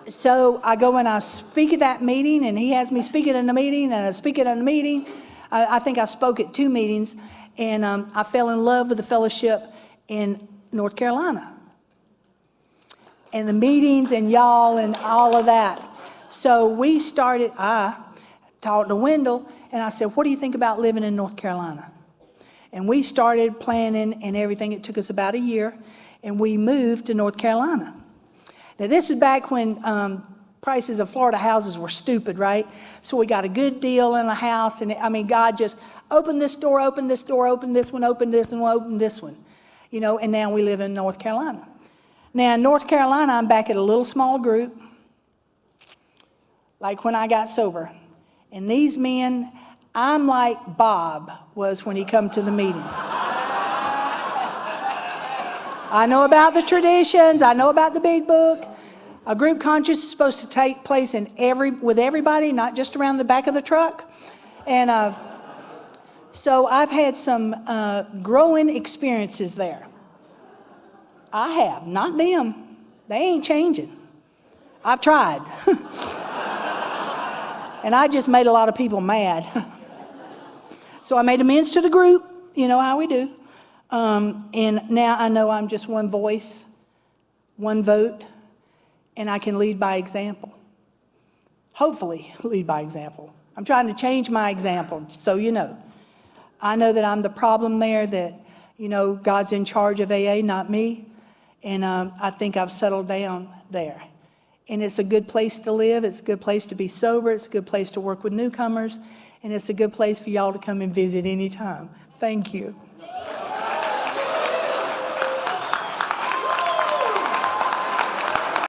So I go and I speak at that meeting, and he has me speaking in the meeting, and I speak at a meeting. I think I spoke at 2 meetings, and I fell in love with the fellowship in North Carolina. And the meetings and y'all and all of that. So I talked to Wendell, and I said, what do you think about living in North Carolina? And we started planning and everything. It took us about a year, and we moved to North Carolina. Now, this is back when prices of Florida houses were stupid, right? So we got a good deal in a house, and God just opened this door, opened this door, opened this one, opened this one, opened this one. You know, and now we live in North Carolina. Now, in North Carolina, I'm back at a little small group, like when I got sober. And these men, I'm like Bob was when he come to the meeting. I know about the traditions. I know about the big book. A group conscience is supposed to take place with everybody, not just around the back of the truck. And so I've had some growing experiences there. I have, not them. They ain't changing. I've tried. And I just made a lot of people mad. So I made amends to the group. You know how we do. And now I know I'm just one voice, one vote, and I can lead by example. Hopefully lead by example. I'm trying to change my example, so you know. I know that I'm the problem there, that, You know, God's in charge of AA, not me. And I think I've settled down there. And it's a good place to live. It's a good place to be sober. It's a good place to work with newcomers. And it's a good place for y'all to come and visit anytime. Thank you.